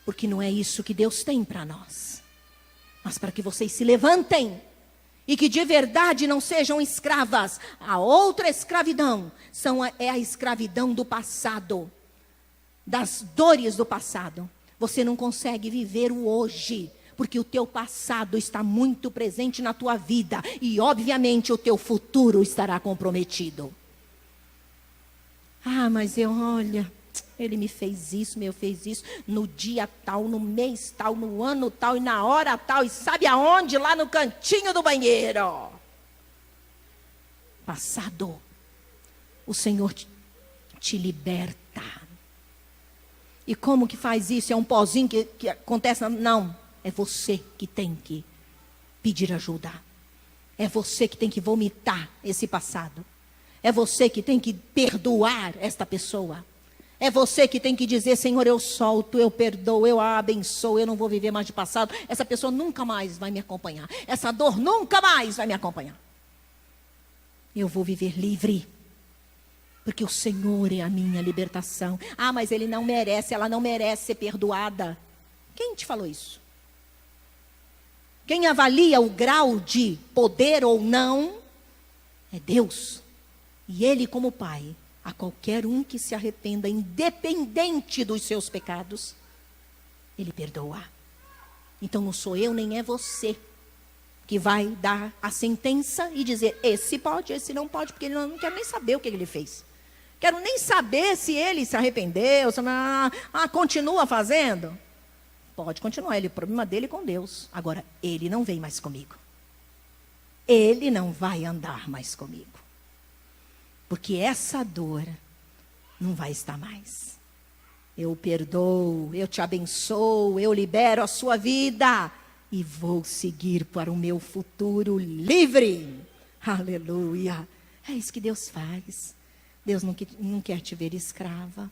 Porque não é isso que Deus tem para nós. Mas para que vocês se levantem. E que de verdade não sejam escravas. A outra escravidão é a escravidão do passado. Das dores do passado. Você não consegue viver o hoje. Porque o teu passado está muito presente na tua vida. E obviamente o teu futuro estará comprometido. Mas olha, ele me fez isso, no dia tal, no mês tal, no ano tal e na hora tal, e sabe aonde? Lá no cantinho do banheiro. Passado. O Senhor te liberta. E como que faz isso? É um pozinho que acontece? Não, é você que tem que pedir ajuda. É você que tem que vomitar esse passado. É você que tem que perdoar esta pessoa. É você que tem que dizer, Senhor, eu solto, eu perdoo, eu a abençoo, eu não vou viver mais de passado. Essa pessoa nunca mais vai me acompanhar. Essa dor nunca mais vai me acompanhar. Eu vou viver livre. Porque o Senhor é a minha libertação. Mas ele não merece, ela não merece ser perdoada. Quem te falou isso? Quem avalia o grau de poder ou não é Deus. E Ele, como Pai, a qualquer um que se arrependa, independente dos seus pecados, Ele perdoa. Então não sou eu, nem é você, que vai dar a sentença e dizer, esse pode, esse não pode, porque eu não quero nem saber o que ele fez. Quero nem saber se ele se arrependeu, se continua fazendo. Pode continuar, o problema dele é com Deus. Agora, ele não vem mais comigo. Ele não vai andar mais comigo. Porque essa dor não vai estar mais. Eu perdoo, eu te abençoo, eu libero a sua vida e vou seguir para o meu futuro livre. Aleluia. É isso que Deus faz. Deus não quer te ver escrava.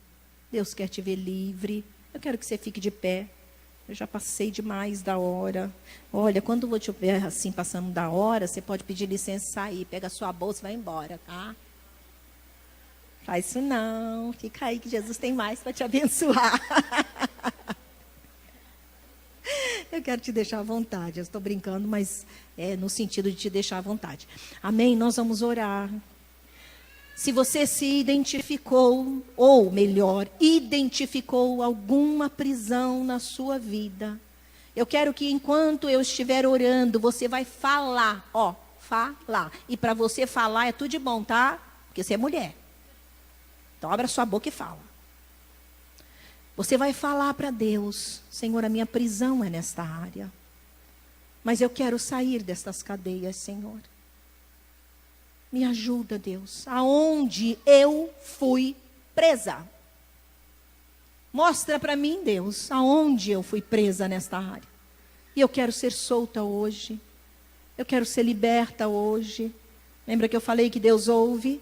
Deus quer te ver livre. Eu quero que você fique de pé. Eu já passei demais da hora. Olha, quando eu estiver assim passando da hora, você pode pedir licença e sair. Pega a sua bolsa e vai embora, tá? Faz isso não, fica aí que Jesus tem mais para te abençoar. Eu quero te deixar à vontade. Eu estou brincando, mas é no sentido de te deixar à vontade. Amém? Nós vamos orar. Se você se identificou, ou melhor, identificou alguma prisão na sua vida, eu quero que enquanto eu estiver orando, você vai falar, falar. E para você falar é tudo de bom, tá? Porque você é mulher. Então abre a sua boca e fala. Você vai falar para Deus: Senhor, a minha prisão é nesta área. Mas eu quero sair destas cadeias, Senhor. Me ajuda, Deus. Aonde eu fui presa? Mostra para mim, Deus, aonde eu fui presa nesta área. E eu quero ser solta hoje. Eu quero ser liberta hoje. Lembra que eu falei que Deus ouve?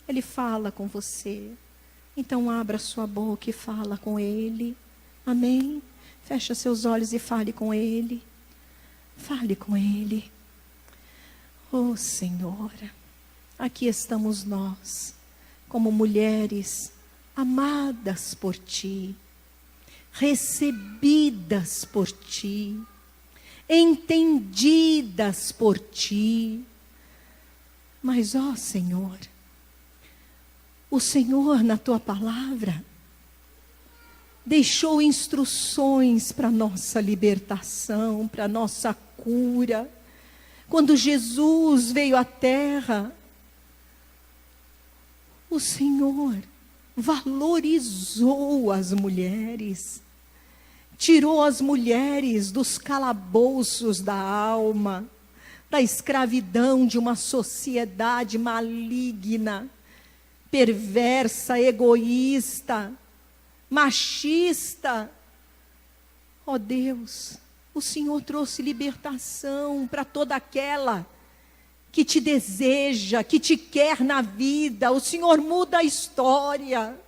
Ele fala com você. Então abra sua boca e fala com Ele. Amém? Fecha seus olhos e fale com Ele. Fale com Ele. Oh, Senhor, aqui estamos nós, como mulheres amadas por Ti, recebidas por Ti, entendidas por Ti. Mas, ó Senhor, o Senhor, na Tua palavra, deixou instruções para nossa libertação, para nossa cura. Quando Jesus veio à terra, o Senhor valorizou as mulheres, tirou as mulheres dos calabouços da alma, da escravidão de uma sociedade maligna, perversa, egoísta, machista. Ó Deus, o Senhor trouxe libertação para toda aquela que te deseja, que te quer na vida. O Senhor muda a história.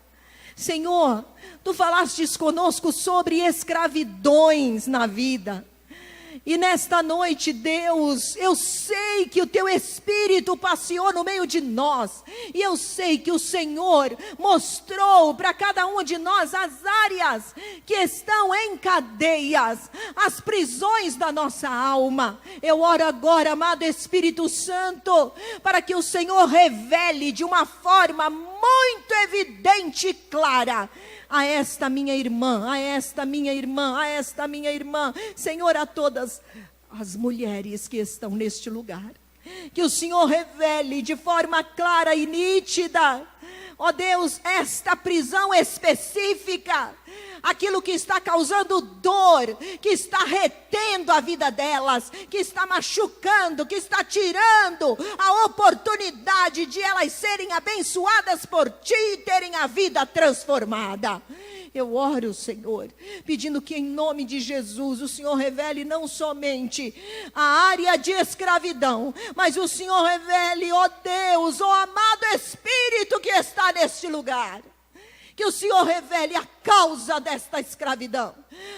Senhor, Tu falastes conosco sobre escravidões na vida. E nesta noite, Deus, eu sei que o Teu Espírito passeou no meio de nós. E eu sei que o Senhor mostrou para cada um de nós as áreas que estão em cadeias, as prisões da nossa alma. Eu oro agora, amado Espírito Santo, para que o Senhor revele de uma forma muito evidente e clara a esta minha irmã, a esta minha irmã, a esta minha irmã, Senhor, a todas as mulheres que estão neste lugar, que o Senhor revele de forma clara e nítida, ó Deus, esta prisão específica, aquilo que está causando dor, que está retendo a vida delas, que está machucando, que está tirando a oportunidade de elas serem abençoadas por Ti e terem a vida transformada. Eu oro, Senhor, pedindo que em nome de Jesus o Senhor revele não somente a área de escravidão, mas o Senhor revele, ó Deus, ó amado Espírito que está neste lugar. Que o Senhor revele a causa desta escravidão.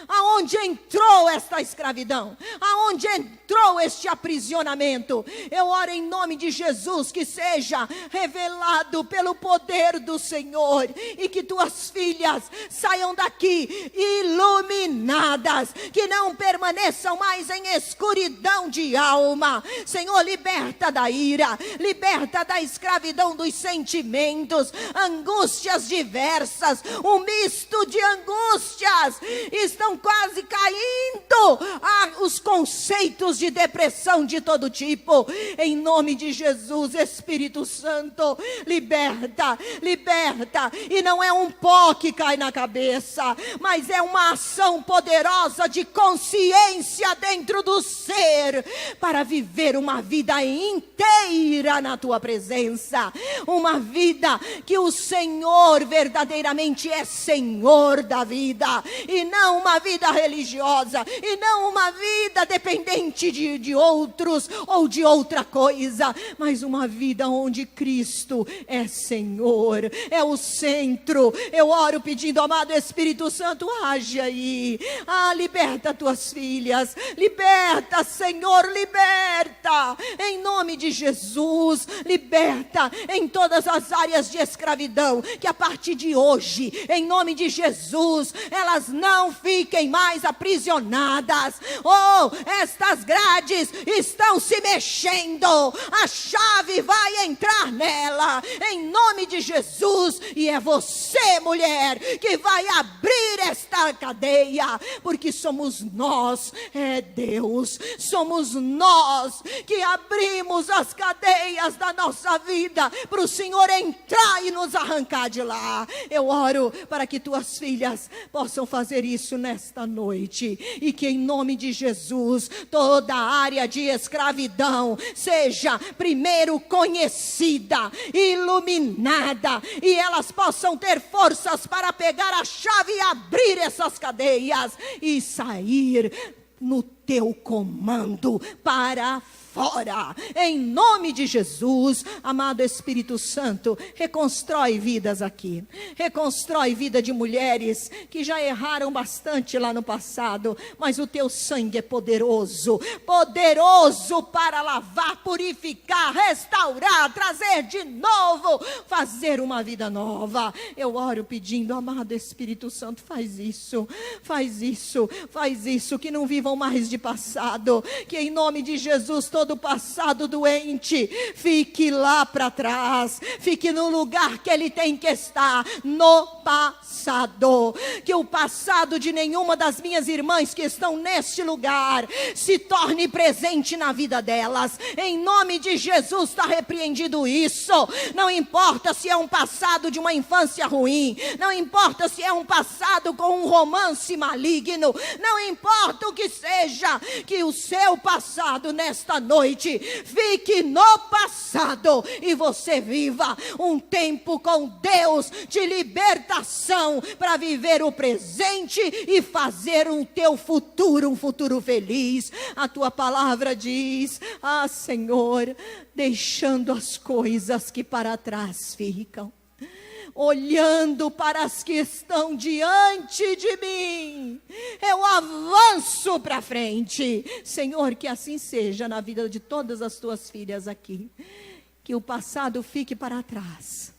Aonde entrou esta escravidão? Aonde entrou este aprisionamento? Eu oro em nome de Jesus que seja revelado pelo poder do Senhor e que tuas filhas saiam daqui iluminadas, que não permaneçam mais em escuridão de alma. Senhor, liberta da ira, liberta da escravidão dos sentimentos, angústias diversas, um misto de angústias. Estão quase caindo os conceitos de depressão de todo tipo. Em nome de Jesus, Espírito Santo, liberta, liberta. E não é um pó que cai na cabeça, mas é uma ação poderosa de consciência dentro do ser, para viver uma vida inteira na Tua presença. Uma vida que o Senhor verdadeiramente é Senhor da vida, e não uma vida religiosa, e não uma vida dependente de outros ou de outra coisa, mas uma vida onde Cristo é Senhor, é o centro. Eu oro pedindo, amado Espírito Santo, age aí, liberta tuas filhas, liberta, Senhor, liberta, em nome de Jesus, liberta em todas as áreas de escravidão, que a partir de hoje, em nome de Jesus, elas não fiquem mais aprisionadas, derrubadas. Oh, estas grades estão se mexendo. A chave vai entrar nela, em nome de Jesus. E é você, mulher, que vai abrir esta cadeia, porque somos nós, é Deus, somos nós que abrimos as cadeias da nossa vida para o Senhor entrar e nos arrancar de lá. Eu oro para que tuas filhas possam fazer isso nesta noite, e que em nome de Jesus toda a área de escravidão seja primeiro conhecida, iluminada, e elas possam ter forças para pegar a chave e abrir essas cadeias e sair no teu comando para fora, em nome de Jesus. Amado Espírito Santo, reconstrói vidas aqui, reconstrói vida de mulheres que já erraram bastante lá no passado, mas o teu sangue é poderoso, poderoso para lavar, purificar, restaurar, trazer de novo, fazer uma vida nova. Eu oro pedindo, amado Espírito Santo, faz isso, faz isso, faz isso, que não vivam mais de passado, que em nome de Jesus todo o passado doente fique lá para trás, fique no lugar que ele tem que estar, no passado. Que o passado de nenhuma das minhas irmãs que estão neste lugar se torne presente na vida delas, em nome de Jesus. Está repreendido isso. Não importa se é um passado de uma infância ruim, não importa se é um passado com um romance maligno, não importa o que seja, que o seu passado nesta noite fique no passado e você viva um tempo com Deus de libertação para viver o presente e fazer o teu futuro um futuro feliz. A tua palavra diz: ah, Senhor, deixando as coisas que para trás ficam, olhando para as que estão diante de mim, eu avanço para frente. Senhor, que assim seja na vida de todas as tuas filhas aqui, que o passado fique para trás,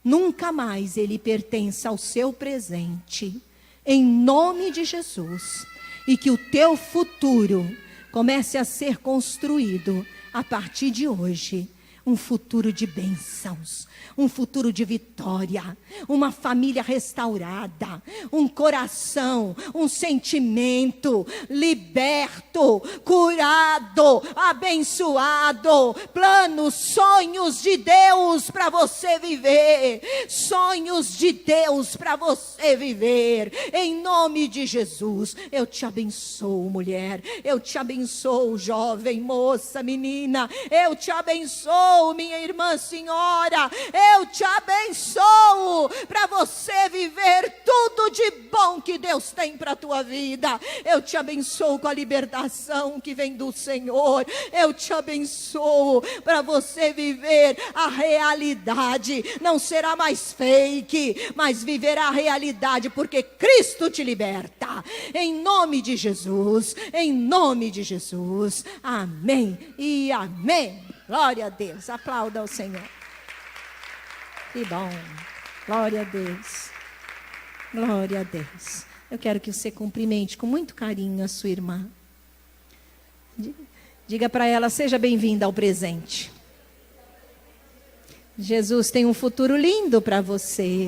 nunca mais ele pertença ao seu presente, em nome de Jesus, e que o teu futuro comece a ser construído a partir de hoje. Um futuro de bênçãos, um futuro de vitória, uma família restaurada, um coração, um sentimento liberto, curado, abençoado, planos, sonhos de Deus para você viver, sonhos de Deus para você viver, em nome de Jesus. Eu te abençoo, mulher, eu te abençoo, jovem, moça, menina, eu te abençoo, minha irmã, senhora, eu te abençoo para você viver tudo de bom que Deus tem para a tua vida. Eu te abençoo com a libertação que vem do Senhor. Eu te abençoo para você viver a realidade. Não será mais fake, mas viverá a realidade, porque Cristo te liberta. Em nome de Jesus, em nome de Jesus. Amém e amém. Glória a Deus, aplauda ao Senhor. Que bom, glória a Deus, glória a Deus. Eu quero que você cumprimente com muito carinho a sua irmã. Diga para ela: seja bem-vinda ao presente. Jesus tem um futuro lindo para você.